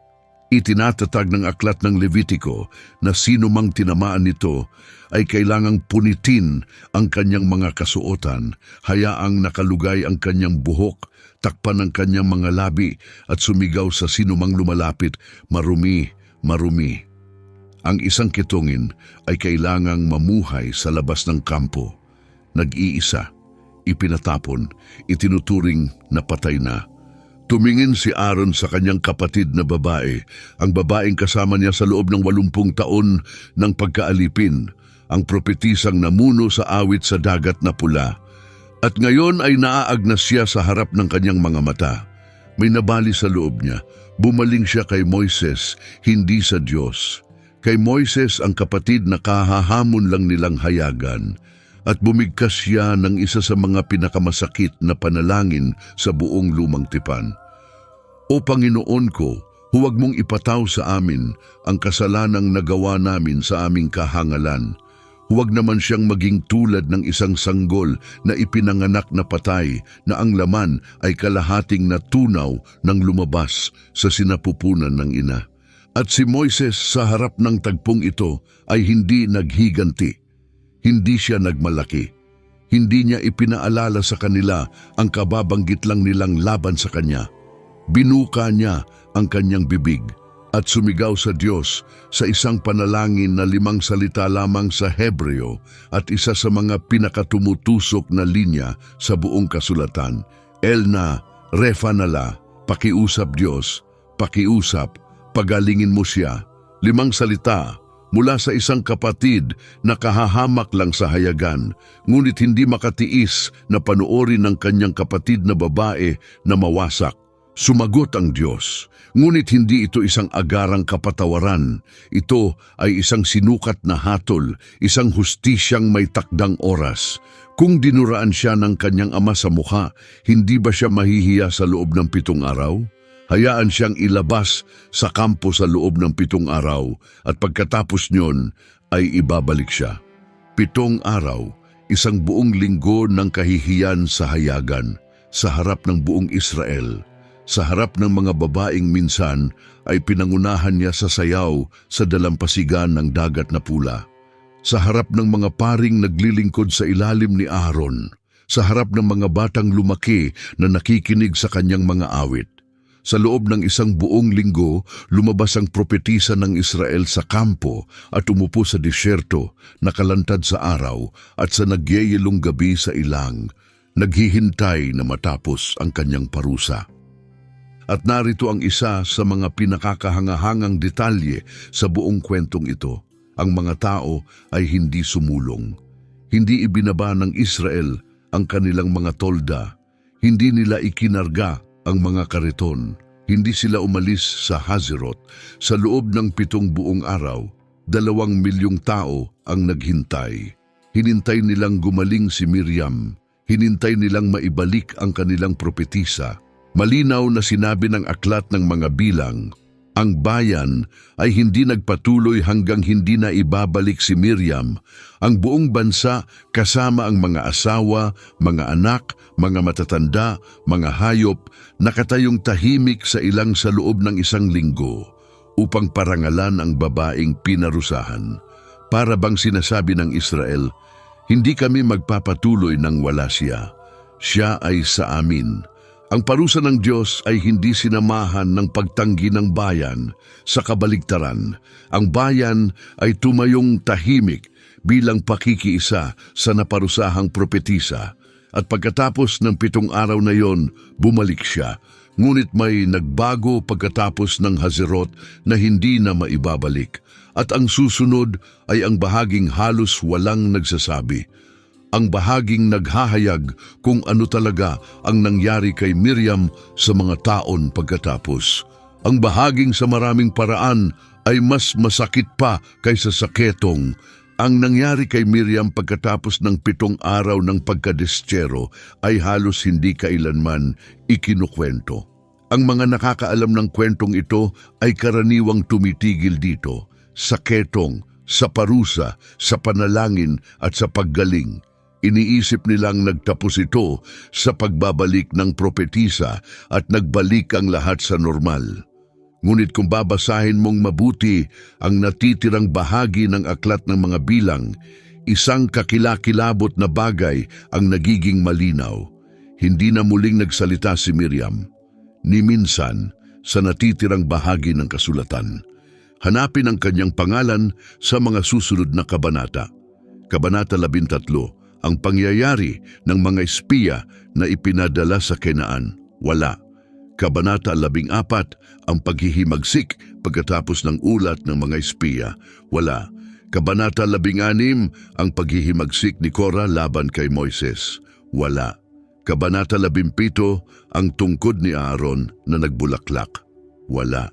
Itinatatag ng aklat ng Levitiko na sino mang tinamaan nito ay kailangang punitin ang kanyang mga kasuotan, hayaang nakalugay ang kanyang buhok, takpan ang kanyang mga labi at sumigaw sa sino mang lumalapit, marumi, marumi. Ang isang kitungin ay kailangang mamuhay sa labas ng kampo. Nag-iisa, ipinatapon, itinuturing na patay na. Tumingin si Aaron sa kanyang kapatid na babae, ang babaeng kasama niya sa loob ng 80 taon ng pagkaalipin, ang propetisang namuno sa awit sa dagat na pula. At ngayon ay naaagnas siya sa harap ng kanyang mga mata. May nabali sa loob niya. Bumaling siya kay Moises, hindi sa Diyos. Kay Moises ang kapatid na kahahamon lang nilang hayagan. At bumigkas siya ng isa sa mga pinakamasakit na panalangin sa buong lumang tipan. O Panginoon ko, huwag mong ipataw sa amin ang kasalanang nagawa namin sa aming kahangalan. Huwag naman siyang maging tulad ng isang sanggol na ipinanganak na patay na ang laman ay kalahating natunaw nang lumabas sa sinapupunan ng ina. At si Moises sa harap ng tagpong ito ay hindi naghiganti. Hindi siya nagmalaki. Hindi niya ipinaalala sa kanila ang kababanggit lang nilang laban sa kanya. Binuka niya ang kanyang bibig at sumigaw sa Diyos sa isang panalangin na 5 salita lamang sa Hebreo at isa sa mga pinakatumutusok na linya sa buong kasulatan. Elna, Refanala, pakiusap Diyos, pakiusap, pagalingin mo siya. 5 salita mula sa isang kapatid na kahahamak lang sa hayagan, ngunit hindi makatiis na panoorin ng kanyang kapatid na babae na mawasak. Sumagot ang Diyos, ngunit hindi ito isang agarang kapatawaran. Ito ay isang sinukat na hatol, isang hustisyang may takdang oras. Kung dinuraan siya ng kanyang ama sa mukha, hindi ba siya mahihiya sa loob ng 7 araw? Hayaan siyang ilabas sa kampo sa loob ng 7 araw at pagkatapos niyon ay ibabalik siya. 7 araw, isang buong linggo ng kahihiyan sa hayagan, sa harap ng buong Israel. Sa harap ng mga babaeng minsan ay pinangunahan niya sa sayaw sa dalampasigan ng dagat na pula. Sa harap ng mga paring naglilingkod sa ilalim ni Aaron. Sa harap ng mga batang lumaki na nakikinig sa kanyang mga awit. Sa loob ng isang buong linggo, lumabas ang propetisa ng Israel sa kampo at umupo sa disyerto, nakalantad sa araw at sa nagyeyelong gabi sa ilang, naghihintay na matapos ang kanyang parusa. At narito ang isa sa mga pinakakahangahangang detalye sa buong kwentong ito. Ang mga tao ay hindi sumulong. Hindi ibinaba ng Israel ang kanilang mga tolda. Hindi nila ikinarga ang mga kariton. Hindi sila umalis sa Hazerot. Sa loob ng 7 buong araw, 2 milyong tao ang naghintay. Hinintay nilang gumaling si Miriam. Hinintay nilang maibalik ang kanilang propetisa. Malinaw na sinabi ng aklat ng mga bilang, ang bayan ay hindi nagpatuloy hanggang hindi na ibabalik si Miriam. Ang buong bansa kasama ang mga asawa, mga anak, mga matatanda, mga hayop, nakatayong tahimik sa ilang sa loob ng 1 linggo upang parangalan ang babaeng pinarusahan. Para bang sinasabi ng Israel, hindi kami magpapatuloy nang wala siya. Siya ay sa amin. Ang parusa ng Diyos ay hindi sinamahan ng pagtanggi ng bayan. Sa kabaligtaran, ang bayan ay tumayong tahimik bilang pakikiisa sa naparusahang propetisa. At pagkatapos ng 7 araw na yon, bumalik siya. Ngunit may nagbago pagkatapos ng Hazerot na hindi na maibabalik. At ang susunod ay ang bahaging halos walang nagsasabi. Ang bahaging naghahayag kung ano talaga ang nangyari kay Miriam sa mga taon pagkatapos. Ang bahaging sa maraming paraan ay mas masakit pa kaysa sa ketong. Ang nangyari kay Miriam pagkatapos ng 7 araw ng pagkadestyero ay halos hindi kailanman ikinukwento. Ang mga nakakaalam ng kwentong ito ay karaniwang tumitigil dito, sa ketong, sa parusa, sa panalangin at sa paggaling. Iniisip nilang nagtapos ito sa pagbabalik ng propetisa at nagbalik ang lahat sa normal. Ngunit kung babasahin mong mabuti ang natitirang bahagi ng aklat ng mga bilang, isang kakilakilabot na bagay ang nagiging malinaw. Hindi na muling nagsalita si Miriam, ni minsan sa natitirang bahagi ng kasulatan. Hanapin ang kanyang pangalan sa mga susunod na kabanata. Kabanata 13, ang pangyayari ng mga espiya na ipinadala sa Kanaan. Wala. Kabanata 14, ang paghihimagsik pagkatapos ng ulat ng mga espiya. Wala. Kabanata 16, ang paghihimagsik ni Korah laban kay Moises. Wala. Kabanata 17, ang tungkod ni Aaron na nagbulaklak. Wala.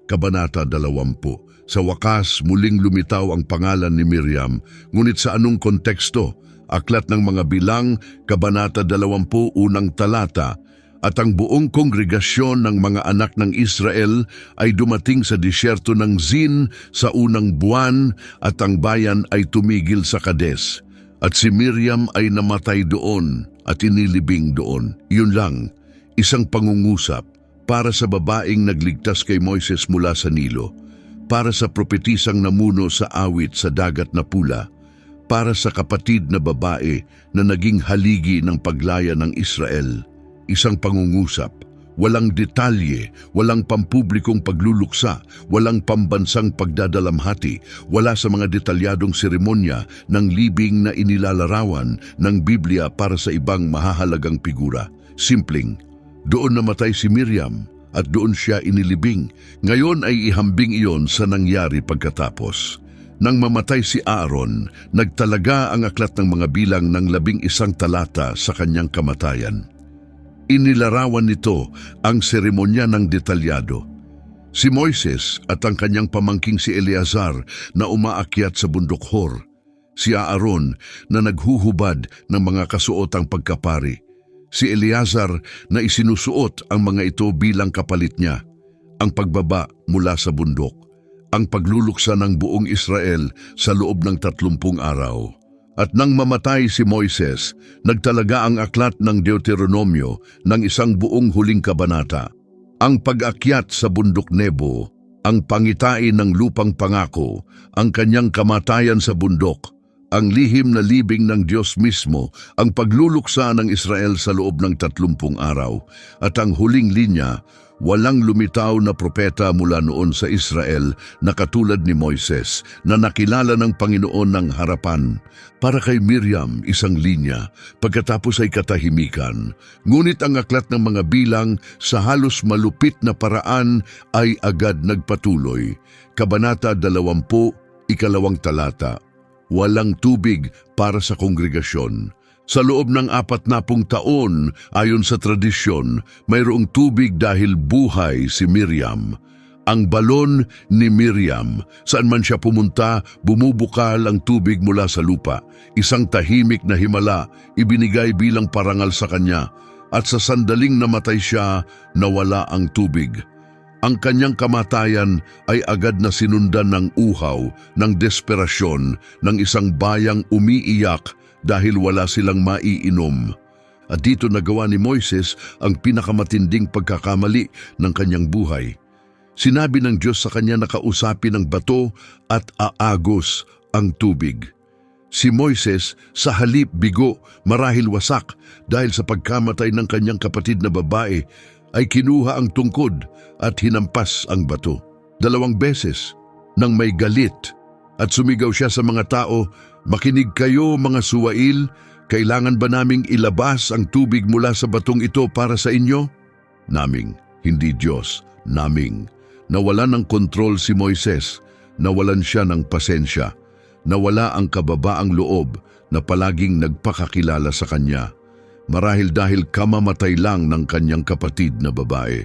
Kabanata 20, sa wakas muling lumitaw ang pangalan ni Miriam, ngunit sa anong konteksto? Aklat ng mga bilang, Kabanata 20, unang talata, at ang buong kongregasyon ng mga anak ng Israel ay dumating sa disyerto ng Zin sa unang buwan at ang bayan ay tumigil sa Kades. At si Miriam ay namatay doon at inilibing doon. Yun lang, isang pangungusap para sa babaeng nagligtas kay Moises mula sa Nilo, para sa propetisang namuno sa awit sa dagat na pula, para sa kapatid na babae na naging haligi ng paglaya ng Israel. Isang pangungusap, walang detalye, walang pampublikong pagluluksa, walang pambansang pagdadalamhati, wala sa mga detalyadong seremonya ng libing na inilalarawan ng Biblia para sa ibang mahahalagang figura. Simpleng, doon namatay si Miriam at doon siya inilibing. Ngayon ay ihambing iyon sa nangyari pagkatapos. Nang mamatay si Aaron, nagtalaga ang aklat ng mga bilang ng 11 talata sa kanyang kamatayan. Inilarawan nito ang seremonya ng detalyado. Si Moises at ang kanyang pamangking si Eleazar na umaakyat sa bundok Hor. Si Aaron na naghuhubad ng mga kasuotang pagkapari. Si Eleazar na isinusuot ang mga ito bilang kapalit niya. Ang pagbaba mula sa bundok. Ang pagluluksa ng buong Israel sa loob ng 30 araw. At nang mamatay si Moises, nagtalaga ang aklat ng Deuteronomyo ng isang buong huling kabanata. Ang pag-akyat sa bundok Nebo, ang pangitain ng lupang pangako, ang kanyang kamatayan sa bundok, ang lihim na libing ng Diyos mismo, ang pagluluksa ng Israel sa loob ng 30 araw, at ang huling linya, walang lumitaw na propeta mula noon sa Israel na katulad ni Moises na nakilala ng Panginoon ng harapan. Para kay Miriam, isang linya, pagkatapos ay katahimikan. Ngunit ang aklat ng mga bilang sa halos malupit na paraan ay agad nagpatuloy. Kabanata 20, 2 talata. Walang tubig para sa kongregasyon. Sa loob ng 40 taon, ayon sa tradisyon, mayroong tubig dahil buhay si Miriam. Ang balon ni Miriam, saan man siya pumunta, bumubukal ang tubig mula sa lupa. Isang tahimik na himala, ibinigay bilang parangal sa kanya, at sa sandaling namatay siya, nawala ang tubig. Ang kanyang kamatayan ay agad na sinundan ng uhaw, ng desperasyon, ng isang bayang umiiyak dahil wala silang maiinom. At dito nagawa ni Moises ang pinakamatinding pagkakamali ng kanyang buhay. Sinabi ng Diyos sa kanya na kausapin ang bato at aagos ang tubig. Si Moises sa halip bigo, marahil wasak dahil sa pagkamatay ng kanyang kapatid na babae, ay kinuha ang tungkod at hinampas ang bato. 2 beses nang may galit at sumigaw siya sa mga tao, "Makinig kayo mga suwail, kailangan ba naming ilabas ang tubig mula sa batong ito para sa inyo?" Naming, hindi Diyos, naming. Nawalan ng kontrol si Moises, nawalan siya ng pasensya, nawala ang kababaang loob na palaging nagpakakilala sa kanya. Marahil dahil kamamatay lang ng kanyang kapatid na babae.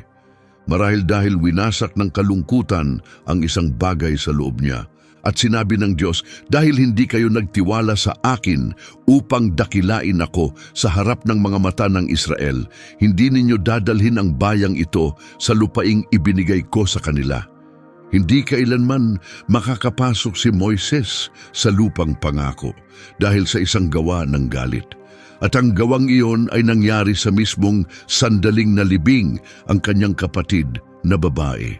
Marahil dahil winasak ng kalungkutan ang isang bagay sa loob niya. At sinabi ng Diyos, "Dahil hindi kayo nagtiwala sa akin upang dakilain ako sa harap ng mga mata ng Israel, hindi ninyo dadalhin ang bayang ito sa lupaing ibinigay ko sa kanila." Hindi kailanman makakapasok si Moises sa lupang pangako dahil sa isang gawa ng galit. At ang gawang iyon ay nangyari sa mismong sandaling nalibing ang kanyang kapatid na babae.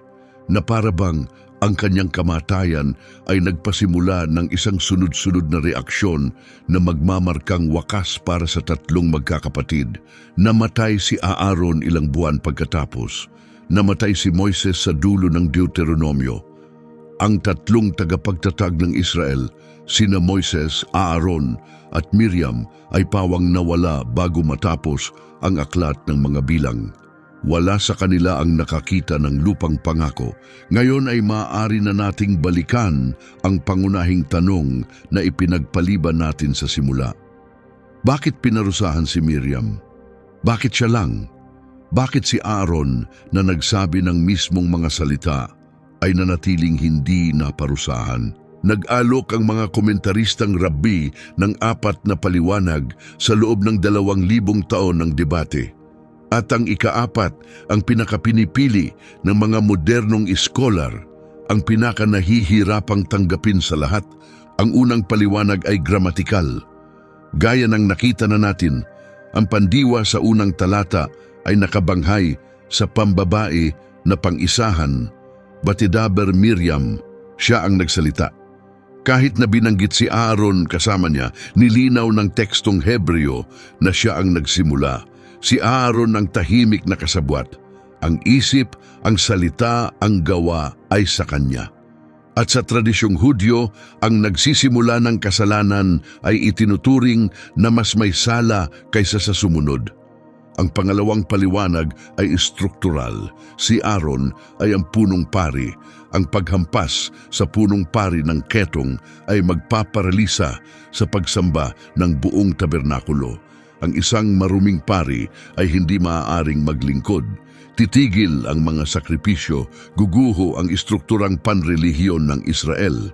na parabang ang kanyang kamatayan ay nagpasimula ng isang sunod-sunod na reaksyon na magmamarkang wakas para sa tatlong magkakapatid. Namatay si Aaron ilang buwan pagkatapos. Namatay si Moises sa dulo ng Deuteronomyo. Ang tatlong tagapagtatag ng Israel, sina Moises, Aaron at Miriam, ay pawang nawala bago matapos ang aklat ng mga bilang. Wala sa kanila ang nakakita ng lupang pangako. Ngayon ay maaari na nating balikan ang pangunahing tanong na ipinagpaliban natin sa simula. Bakit pinarusahan si Miriam? Bakit siya lang? Bakit si Aaron na nagsabi ng mismong mga salita ay nanatiling hindi naparusahan? Nag-alok ang mga komentaristang rabbi ng 4 na paliwanag sa loob ng 2,000 taon ng debate. At ang ika-4, ang pinakapinipili ng mga modernong iskolar, ang pinakanahihirapang tanggapin sa lahat. Ang unang paliwanag ay gramatikal. Gaya ng nakita na natin, ang pandiwa sa unang talata ay nakabanghay sa pambabae na pang-isahan. Batidaber Miriam, siya ang nagsalita. Kahit na binanggit si Aaron kasama niya, nilinaw ng tekstong Hebreo na siya ang nagsimula. Si Aaron ang tahimik na kasabwat. Ang isip, ang salita, ang gawa ay sa kanya. At sa tradisyong Hudyo, ang nagsisimula ng kasalanan ay itinuturing na mas may sala kaysa sa sumunod. Ang pangalawang paliwanag ay struktural. Si Aaron ay ang punong pari. Ang paghampas sa punong pari ng ketong ay magpaparalisa sa pagsamba ng buong tabernakulo. Ang isang maruming pari ay hindi maaaring maglingkod. Titigil ang mga sakripisyo, guguho ang istrukturang panrelihiyon ng Israel.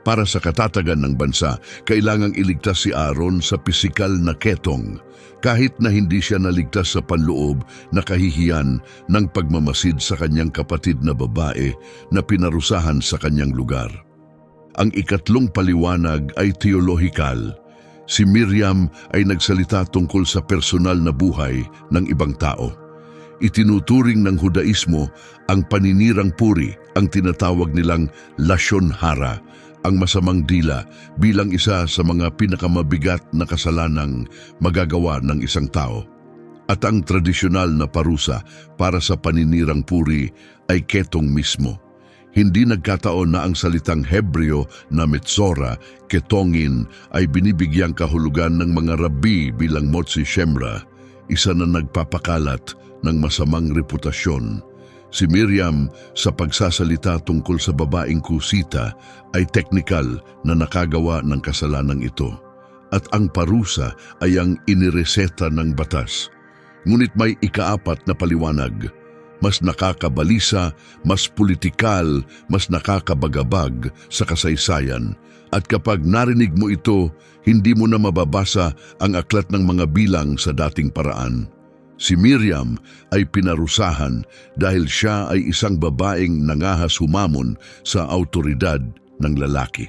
Para sa katatagan ng bansa, kailangang iligtas si Aaron sa pisikal na ketong, kahit na hindi siya naligtas sa panloob na kahihiyan ng pagmamasid sa kanyang kapatid na babae na pinarusahan sa kanyang lugar. Ang ikatlong paliwanag ay teolohikal. Si Miriam ay nagsalita tungkol sa personal na buhay ng ibang tao. Itinuturing ng Hudaismo ang paninirang puri, ang tinatawag nilang Lashon Hara, ang masamang dila, bilang isa sa mga pinakamabigat na kasalanang magagawa ng isang tao. At ang tradisyonal na parusa para sa paninirang puri ay ketong mismo. Hindi nagkataon na ang salitang Hebreo na metzora, ketongin, ay binibigyang kahulugan ng mga rabbi bilang motzi shemra, isa na nagpapakalat ng masamang reputasyon. Si Miriam, sa pagsasalita tungkol sa babaeng kusita, ay teknikal na nakagawa ng kasalanang ito. At ang parusa ay ang inireseta ng batas. Ngunit may ika-4 na paliwanag. Mas nakakabalisa, mas politikal, mas nakakabagabag sa kasaysayan. At kapag narinig mo ito, hindi mo na mababasa ang aklat ng mga bilang sa dating paraan. Si Miriam ay pinarusahan dahil siya ay isang babaeng nangahas humamon sa autoridad ng lalaki.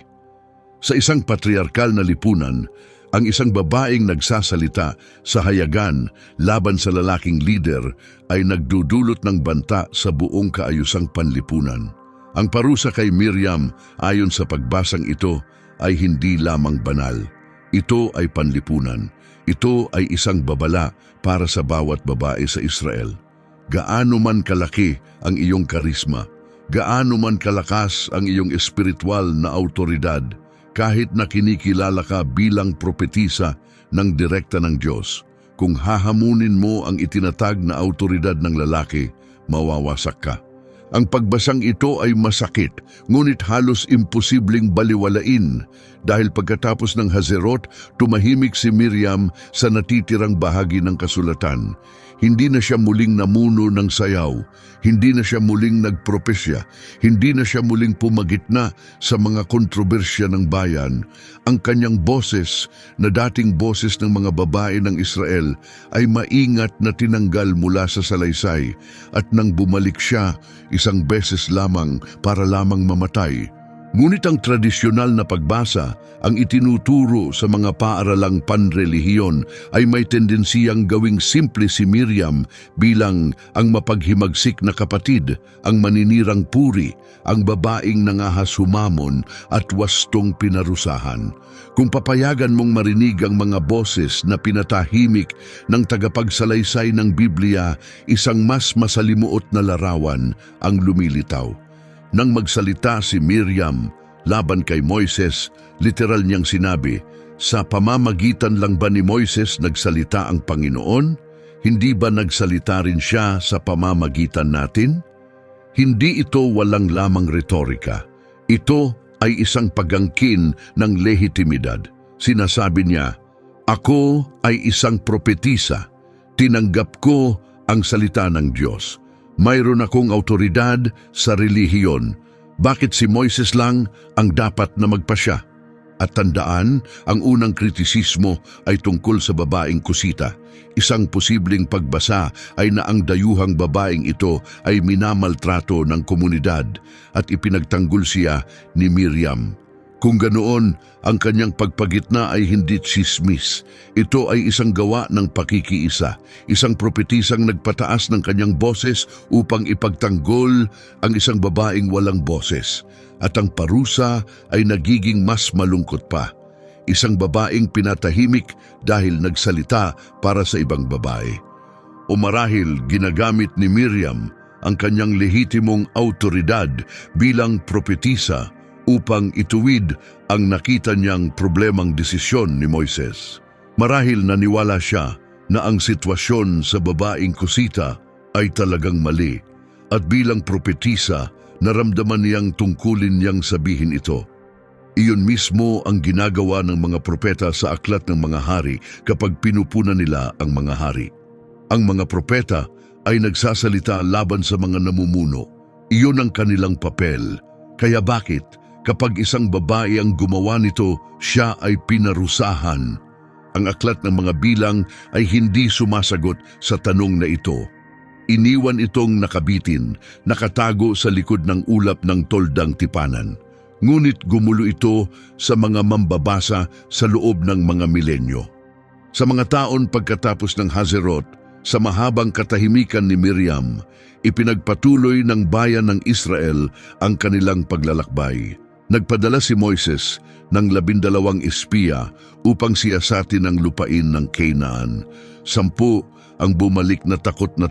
Sa isang patriarkal na lipunan, ang isang babaeng nagsasalita sa hayagan laban sa lalaking lider ay nagdudulot ng banta sa buong kaayusang panlipunan. Ang parusa kay Miriam ayon sa pagbasang ito ay hindi lamang banal. Ito ay panlipunan. Ito ay isang babala para sa bawat babae sa Israel. Gaano man kalaki ang iyong karisma, gaano man kalakas ang iyong espiritual na autoridad, kahit na kinikilala ka bilang propetisa ng direkta ng Diyos, kung hahamunin mo ang itinatag na autoridad ng lalaki, mawawasak ka. Ang pagbasang ito ay masakit, ngunit halos imposibleng baliwalain dahil pagkatapos ng Hazerot, tumahimik si Miriam sa natitirang bahagi ng kasulatan. Hindi na siya muling namuno ng sayaw, hindi na siya muling nagpropesya, hindi na siya muling pumagitna sa mga kontrobersya ng bayan. Ang kanyang boses na dating boses ng mga babae ng Israel ay maingat na tinanggal mula sa salaysay at nang bumalik siya isang beses lamang para lamang mamatay, Ngunit ang tradisyonal na pagbasa, ang itinuturo sa mga paaralang panrelihiyon ay may tendensiyang gawing simple si Miriam bilang ang mapaghimagsik na kapatid, ang maninirang puri, ang babaeng nangahasumamon at wastong pinarusahan. Kung papayagan mong marinig ang mga boses na pinatahimik ng tagapagsalaysay ng Biblia, isang mas masalimuot na larawan ang lumilitaw. Nang magsalita si Miriam laban kay Moises, literal niyang sinabi, "Sa pamamagitan lang ba ni Moises nagsalita ang Panginoon? Hindi ba nagsalita rin siya sa pamamagitan natin?" Hindi ito walang lamang retorika. Ito ay isang pagangkin ng lehitimidad. Sinasabi niya, "Ako ay isang propetisa. Tinanggap ko ang salita ng Diyos. Mayroon akong autoridad sa relihiyon. Bakit si Moises lang ang dapat na magpasya?" At tandaan, ang unang kritisismo ay tungkol sa babaeng kusita. Isang posibleng pagbasa ay na ang dayuhang babaeng ito ay minamaltrato ng komunidad at ipinagtanggol siya ni Miriam. Kung ganoon, ang kanyang pagpagitna ay hindi tsismis. Ito ay isang gawa ng pakikiisa, isang propetisang nagpataas ng kanyang boses upang ipagtanggol ang isang babaeng walang boses. At ang parusa ay nagiging mas malungkot pa. Isang babaeng pinatahimik dahil nagsalita para sa ibang babae. O marahil ginagamit ni Miriam ang kanyang lehitimong autoridad bilang propetisa upang ituwid ang nakita niyang problemang desisyon ni Moises. Marahil naniwala siya na ang sitwasyon sa babaeng kusita ay talagang mali at bilang propetisa naramdaman niyang tungkulin niyang sabihin ito. Iyon mismo ang ginagawa ng mga propeta sa aklat ng mga hari kapag pinupunan nila ang mga hari. Ang mga propeta ay nagsasalita laban sa mga namumuno. Iyon ang kanilang papel. Kaya bakit kapag isang babae ang gumawa nito, siya ay pinarusahan? Ang aklat ng mga bilang ay hindi sumasagot sa tanong na ito. Iniwan itong nakabitin, nakatago sa likod ng ulap ng toldang tipanan. Ngunit gumulo ito sa mga mambabasa sa loob ng mga milenyo. Sa mga taon pagkatapos ng Hazerot, sa mahabang katahimikan ni Miriam, ipinagpatuloy ng bayan ng Israel ang kanilang paglalakbay. Nagpadala si Moises ng 12 espiya upang siyasatin ang lupain ng Canaan. 10 ang bumalik na takot na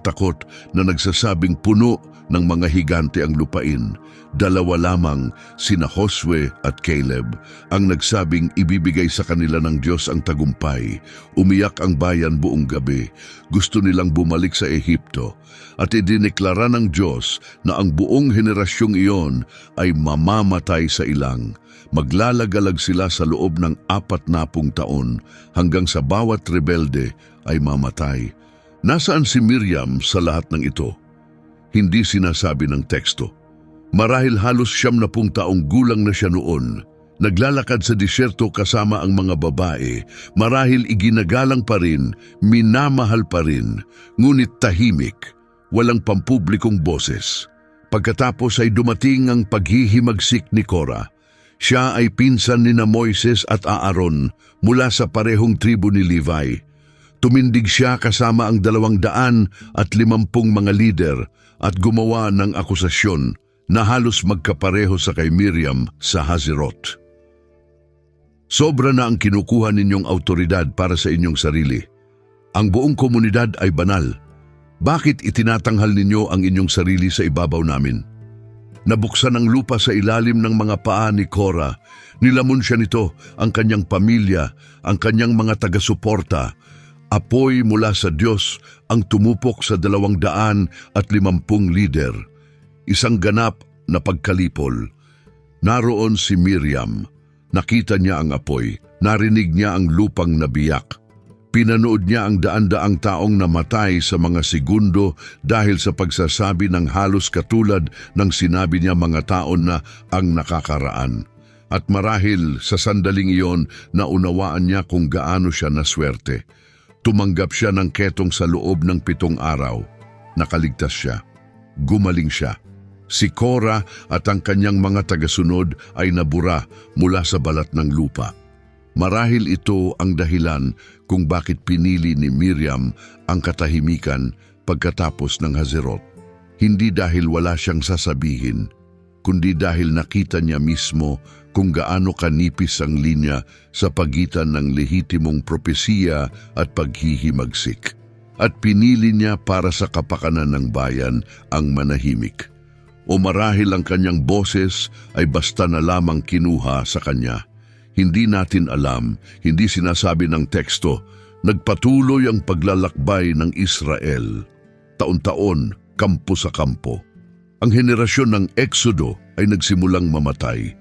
nagsasabing puno ng mga higante ang lupain. 2 lamang, sina Josue at Caleb, ang nagsabing ibibigay sa kanila ng Diyos ang tagumpay. Umiyak ang bayan buong gabi. Gusto nilang bumalik sa Ehipto at idineklara ng Diyos na ang buong henerasyong iyon ay mamamatay sa ilang. Maglalagalag sila sa loob ng 40 taon hanggang sa bawat rebelde ay mamatay. Nasaan si Miriam sa lahat ng ito? Hindi sinasabi ng teksto. Marahil halos 70 taong gulang na siya noon. Naglalakad sa disyerto kasama ang mga babae. Marahil iginagalang pa rin, minamahal pa rin, ngunit tahimik, walang pampublikong boses. Pagkatapos ay dumating ang paghihimagsik ni Korah. Siya ay pinsan ni Moises at Aaron mula sa parehong tribo ni Levi. Tumindig siya kasama ang 250 mga lider at gumawa ng akusasyon na halos magkapareho sa kay Miriam sa Hazerot. Sobra na ang kinukuha ninyong autoridad para sa inyong sarili. Ang buong komunidad ay banal. Bakit itinatanghal ninyo ang inyong sarili sa ibabaw namin? Nabuksan ang lupa sa ilalim ng mga paa ni Korah. Nilamon siya nito, ang kanyang pamilya, ang kanyang mga taga-suporta. Apoy mula sa Diyos ang tumupok sa 250 lider. Isang ganap na pagkalipol. Naroon si Miriam. Nakita niya ang apoy. Narinig niya ang lupang nabiyak. Pinanood niya ang daan-daang taong namatay sa mga segundo dahil sa pagsasabi ng halos katulad ng sinabi niya mga taon na ang nakakaraan. At marahil sa sandaling iyon, naunawaan niya kung gaano siya naswerte. Tumanggap siya ng ketong sa loob ng 7 araw. Nakaligtas siya. Gumaling siya. Si Korah at ang kanyang mga tagasunod ay nabura mula sa balat ng lupa. Marahil ito ang dahilan kung bakit pinili ni Miriam ang katahimikan pagkatapos ng Hazerot. Hindi dahil wala siyang sasabihin, kundi dahil nakita niya mismo kung gaano kanipis ang linya sa pagitan ng lehitimong propesiya at paghihimagsik. At pinili niya para sa kapakanan ng bayan ang manahimik. O marahil ang kanyang boses ay basta na lamang kinuha sa kanya. Hindi natin alam, hindi sinasabi ng teksto, nagpatuloy ang paglalakbay ng Israel. Taon-taon, kampo sa kampo. Ang henerasyon ng Exodo ay nagsimulang mamatay.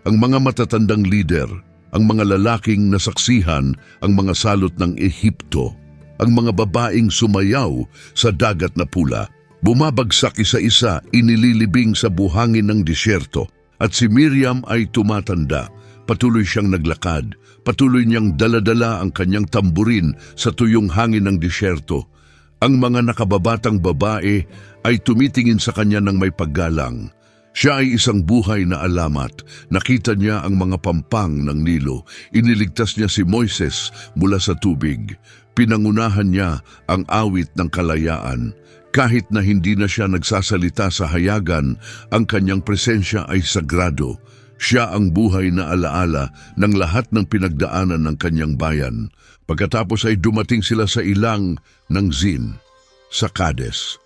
Ang mga matatandang lider, ang mga lalaking nasaksihan ang mga salot ng Ehipto, ang mga babaeng sumayaw sa dagat na pula, bumabagsak isa-isa, inililibing sa buhangin ng disyerto. At si Miriam ay tumatanda, patuloy siyang naglakad, patuloy niyang daladala ang kanyang tamburin sa tuyong hangin ng disyerto. Ang mga nakababatang babae ay tumitingin sa kanya ng may paggalang. Siya ay isang buhay na alamat. Nakita niya ang mga pampang ng Nilo. Iniligtas niya si Moises mula sa tubig. Pinangunahan niya ang awit ng kalayaan. Kahit na hindi na siya nagsasalita sa hayagan, ang kanyang presensya ay sagrado. Siya ang buhay na alaala ng lahat ng pinagdaanan ng kanyang bayan. Pagkatapos ay dumating sila sa ilang ng Zin, sa Kades.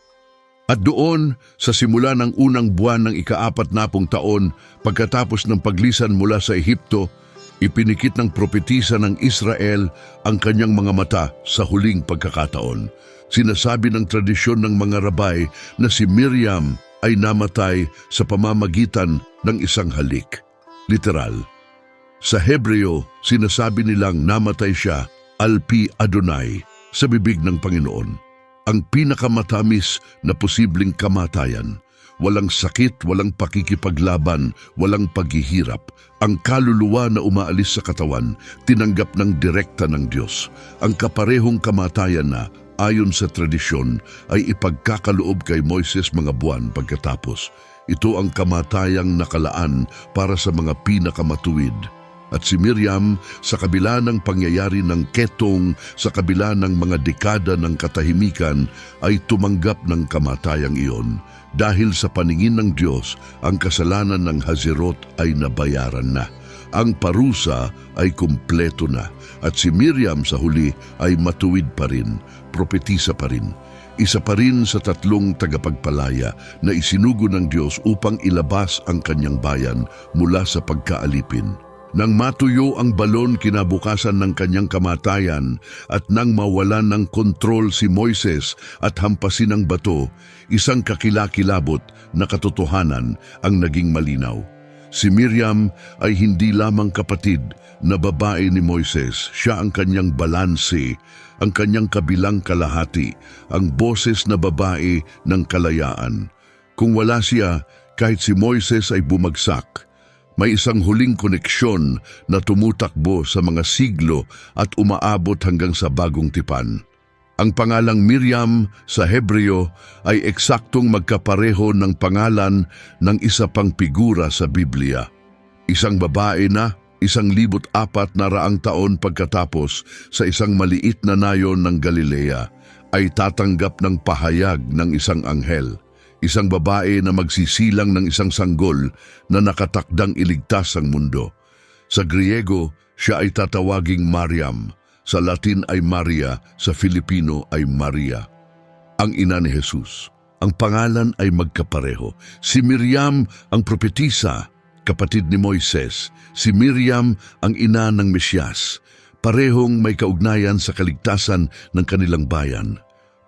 At doon, sa simula ng unang buwan ng ika-40 taon, pagkatapos ng paglisan mula sa Ehipto, ipinikit ng propetisa ng Israel ang kanyang mga mata sa huling pagkakataon. Sinasabi ng tradisyon ng mga rabay na si Miriam ay namatay sa pamamagitan ng isang halik. Literal. Sa Hebreo, sinasabi nilang namatay siya alpi Adonai, sa bibig ng Panginoon. Ang pinakamatamis na posibleng kamatayan. Walang sakit, walang pakikipaglaban, walang paghihirap. Ang kaluluwa na umaalis sa katawan, tinanggap ng direkta ng Diyos. Ang kaparehong kamatayan na, ayon sa tradisyon, ay ipagkakaloob kay Moises mga buwan pagkatapos. Ito ang kamatayang nakalaan para sa mga pinakamatuwid. At si Miriam, sa kabila ng pangyayari ng ketong, sa kabila ng mga dekada ng katahimikan, ay tumanggap ng kamatayang iyon. Dahil sa paningin ng Diyos, ang kasalanan ng Hazerot ay nabayaran na. Ang parusa ay kumpleto na. At si Miriam sa huli ay matuwid pa rin, propetisa pa rin. Isa pa rin sa 3 tagapagpalaya na isinugo ng Diyos upang ilabas ang kanyang bayan mula sa pagkaalipin. Nang matuyo ang balon kinabukasan ng kanyang kamatayan at nang mawalan ng kontrol si Moises at hampasin ang bato, isang kakilakilabot na katotohanan ang naging malinaw. Si Miriam ay hindi lamang kapatid na babae ni Moises, siya ang kanyang balanse, ang kanyang kabilang kalahati, ang boses na babae ng kalayaan. Kung wala siya, kahit si Moises ay bumagsak. May isang huling koneksyon na tumutakbo sa mga siglo at umaabot hanggang sa bagong tipan. Ang pangalang Miriam sa Hebreo ay eksaktong magkapareho ng pangalan ng isa pang figura sa Biblia. Isang babae na 1,400 taon pagkatapos sa isang maliit na nayon ng Galilea ay tatanggap ng pahayag ng isang anghel. Isang babae na magsisilang ng isang sanggol na nakatakdang iligtas ang mundo. Sa Griego, siya ay tatawaging Mariam. Sa Latin ay Maria, sa Filipino ay Maria. Ang ina ni Jesus. Ang pangalan ay magkapareho. Si Miriam ang propetisa, kapatid ni Moises. Si Miriam ang ina ng Mesyas. Parehong may kaugnayan sa kaligtasan ng kanilang bayan.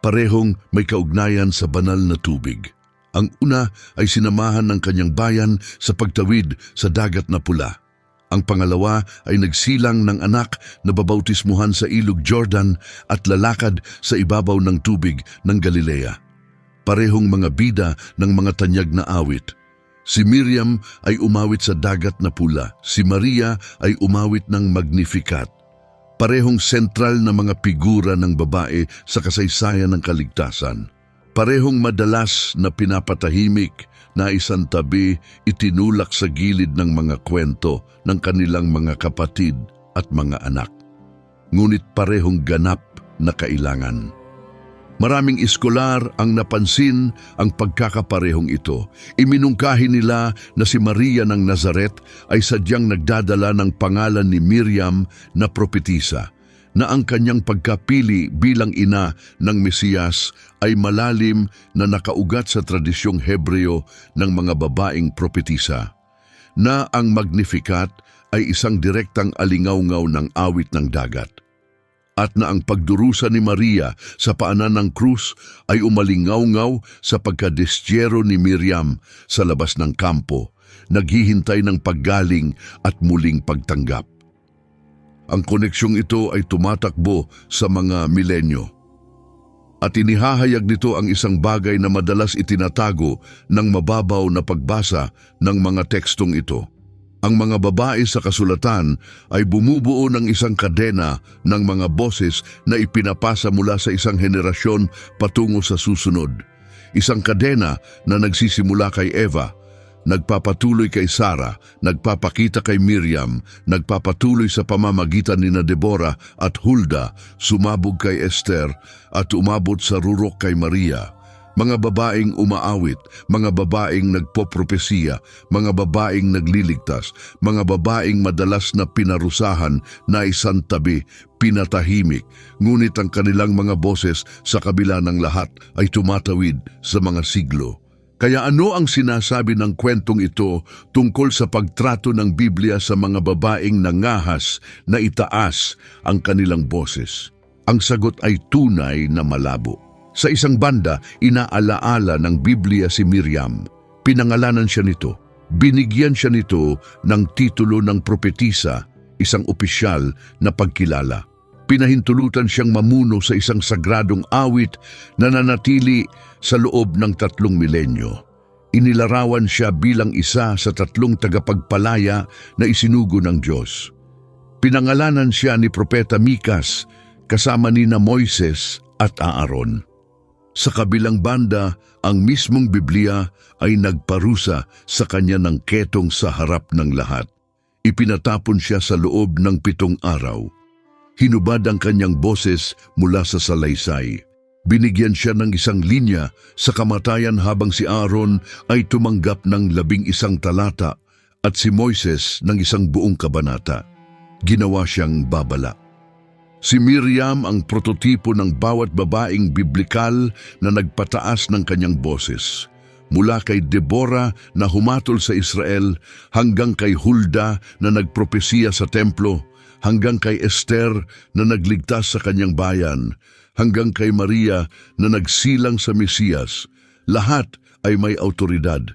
Parehong may kaugnayan sa banal na tubig. Ang una ay sinamahan ng kanyang bayan sa pagtawid sa dagat na pula. Ang pangalawa ay nagsilang ng anak na babautismuhan sa ilog Jordan at lalakad sa ibabaw ng tubig ng Galilea. Parehong mga bida ng mga tanyag na awit. Si Miriam ay umawit sa dagat na pula. Si Maria ay umawit ng Magnificat. Parehong sentral na mga figura ng babae sa kasaysayan ng kaligtasan. Parehong madalas na pinapatahimik naisantabi, itinulak sa gilid ng mga kwento ng kanilang mga kapatid at mga anak. Ngunit parehong ganap na kailangan. Maraming iskolar ang napansin ang pagkakaparehong ito. Iminungkahi nila na si Maria ng Nazaret ay sadyang nagdadala ng pangalan ni Miriam na propetisa, na ang kanyang pagkapili bilang ina ng Mesiyas ay malalim na nakaugat sa tradisyong Hebreo ng mga babaeng propetisa, na ang Magnificat ay isang direktang alingawngaw ng awit ng dagat, at na ang pagdurusa ni Maria sa paanan ng krus ay umalingawngaw sa pagkadestyero ni Miriam sa labas ng kampo, naghihintay ng paggaling at muling pagtanggap. Ang koneksyong ito ay tumatakbo sa mga milenyo. At inihahayag nito ang isang bagay na madalas itinatago ng mababaw na pagbasa ng mga tekstong ito. Ang mga babae sa kasulatan ay bumubuo ng isang kadena ng mga boses na ipinapasa mula sa isang henerasyon patungo sa susunod. Isang kadena na nagsisimula kay Eva, nagpapatuloy kay Sarah, nagpapakita kay Miriam, nagpapatuloy sa pamamagitan ni Deborah at Hulda, sumabog kay Esther at umabot sa rurok kay Maria. Mga babaeng umaawit, mga babaeng nagpopropesiya, mga babaeng nagliligtas, mga babaeng madalas na pinarusahan, naisantabi, pinatahimik, ngunit ang kanilang mga boses sa kabila ng lahat ay tumatawid sa mga siglo. Kaya ano ang sinasabi ng kwentong ito tungkol sa pagtrato ng Biblia sa mga babaeng nangahas na itaas ang kanilang boses? Ang sagot ay tunay na malabo. Sa isang banda, inaalaala ng Biblia si Miriam. Pinangalanan siya nito. Binigyan siya nito ng titulo ng propetisa, isang opisyal na pagkilala. Pinahintulutan siyang mamuno sa isang sagradong awit na nanatili sa loob ng 3 milenyo. Inilarawan siya bilang isa sa 3 tagapagpalaya na isinugo ng Diyos. Pinangalanan siya ni Propeta Mikas kasama nina Moises at Aaron. Sa kabilang banda, ang mismong Biblia ay nagparusa sa kanya ng ketong sa harap ng lahat. Ipinatapon siya sa loob ng 7 araw. Hinubad ang kanyang boses mula sa salaysay. Binigyan siya ng isang linya sa kamatayan habang si Aaron ay tumanggap ng 11 talata at si Moises ng isang buong kabanata. Ginawa siyang babala. Si Miriam ang prototipo ng bawat babaeng biblikal na nagpataas ng kanyang boses. Mula kay Deborah na humatol sa Israel hanggang kay Hulda na nagpropesiya sa templo, hanggang kay Esther na nagligtas sa kanyang bayan, hanggang kay Maria na nagsilang sa Mesiyas. Lahat ay may autoridad,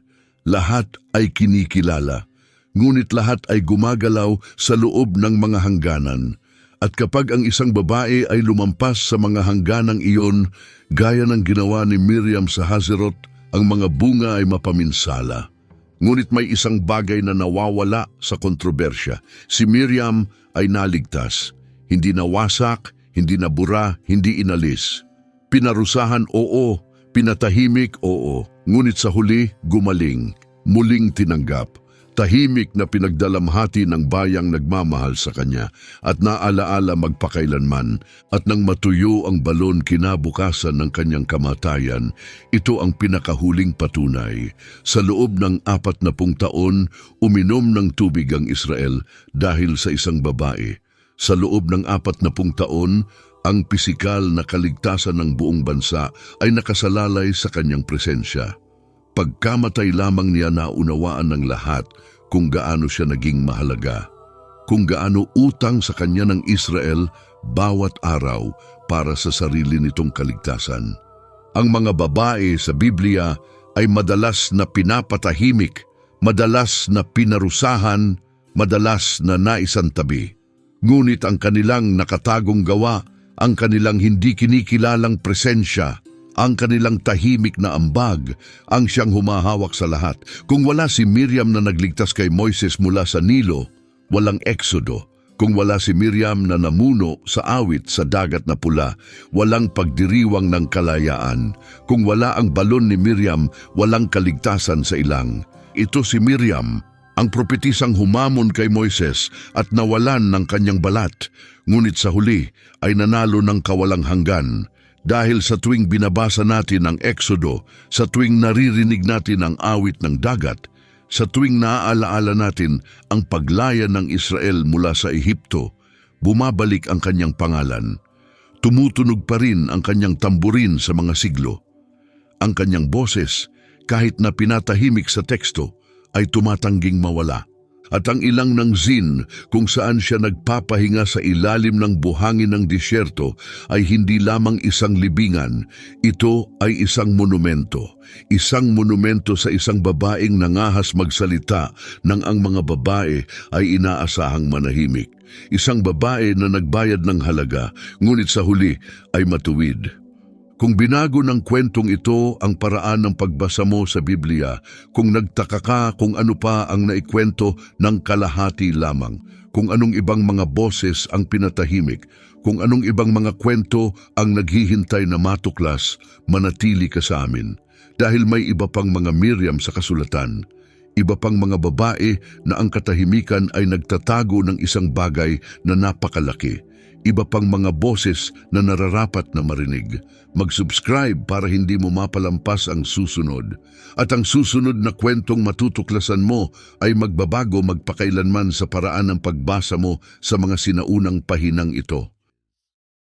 lahat ay kinikilala, ngunit lahat ay gumagalaw sa loob ng mga hangganan. At kapag ang isang babae ay lumampas sa mga hangganang iyon, gaya ng ginawa ni Miriam sa Hazeroth, ang mga bunga ay mapaminsala. Ngunit may isang bagay na nawawala sa kontrobersya. Si Miriam ay naligtas. Hindi nawasak, hindi nabura, hindi inalis. Pinarusahan, oo. Pinatahimik, oo. Ngunit sa huli, gumaling. Muling tinanggap. Tahimik na pinagdalamhati ng bayang nagmamahal sa kanya at naalaala magpakailanman, at nang matuyo ang balon kinabukasan ng kanyang kamatayan, ito ang pinakahuling patunay. Sa loob ng 40 taon, uminom ng tubig ang Israel dahil sa isang babae. Sa loob ng 40 taon, ang pisikal na kaligtasan ng buong bansa ay nakasalalay sa kanyang presensya. Pagkamatay lamang niya naunawaan ng lahat kung gaano siya naging mahalaga, kung gaano utang sa kanya ng Israel bawat araw para sa sarili nitong kaligtasan. Ang mga babae sa Biblia ay madalas na pinapatahimik, madalas na pinarusahan, madalas na naisantabi. Ngunit ang kanilang nakatagong gawa, ang kanilang hindi kinikilalang presensya, ang kanilang tahimik na ambag, ang siyang humahawak sa lahat. Kung wala si Miriam na nagligtas kay Moises mula sa Nilo, walang Exodo, Kung wala si Miriam na namuno sa awit sa dagat na pula, walang pagdiriwang ng kalayaan. Kung wala ang balon ni Miriam, walang kaligtasan sa ilang. Ito si Miriam, ang propetisang humamon kay Moises at nawalan ng kanyang balat, ngunit sa huli ay nanalo ng kawalang hanggan. Dahil sa tuwing binabasa natin ang Eksodo, sa tuwing naririnig natin ang awit ng dagat, sa tuwing naaalaala natin ang paglaya ng Israel mula sa Ehipto, bumabalik ang kanyang pangalan. Tumutunog pa rin ang kanyang tamburin sa mga siglo. Ang kanyang boses, kahit na pinatahimik sa teksto, ay tumatangging mawala. At ang ilang ng Zin kung saan siya nagpapahinga sa ilalim ng buhangin ng disyerto ay hindi lamang isang libingan, ito ay isang monumento. Isang monumento sa isang babaeng nangahas magsalita nang ang mga babae ay inaasahang manahimik. Isang babae na nagbayad ng halaga, ngunit sa huli ay matuwid. Kung binago ng kwentong ito ang paraan ng pagbasa mo sa Biblia, kung nagtaka ka kung ano pa ang naikwento ng kalahati lamang, kung anong ibang mga boses ang pinatahimik, kung anong ibang mga kwento ang naghihintay na matuklas, manatili ka sa amin. Dahil may iba pang mga Miriam sa kasulatan, iba pang mga babae na ang katahimikan ay nagtatago ng isang bagay na napakalaki. Iba pang mga boses na nararapat na marinig. Mag-subscribe para hindi mo mapalampas ang susunod. At ang susunod na kwentong matutuklasan mo ay magbabago magpakailanman sa paraan ng pagbasa mo sa mga sinaunang pahinang ito.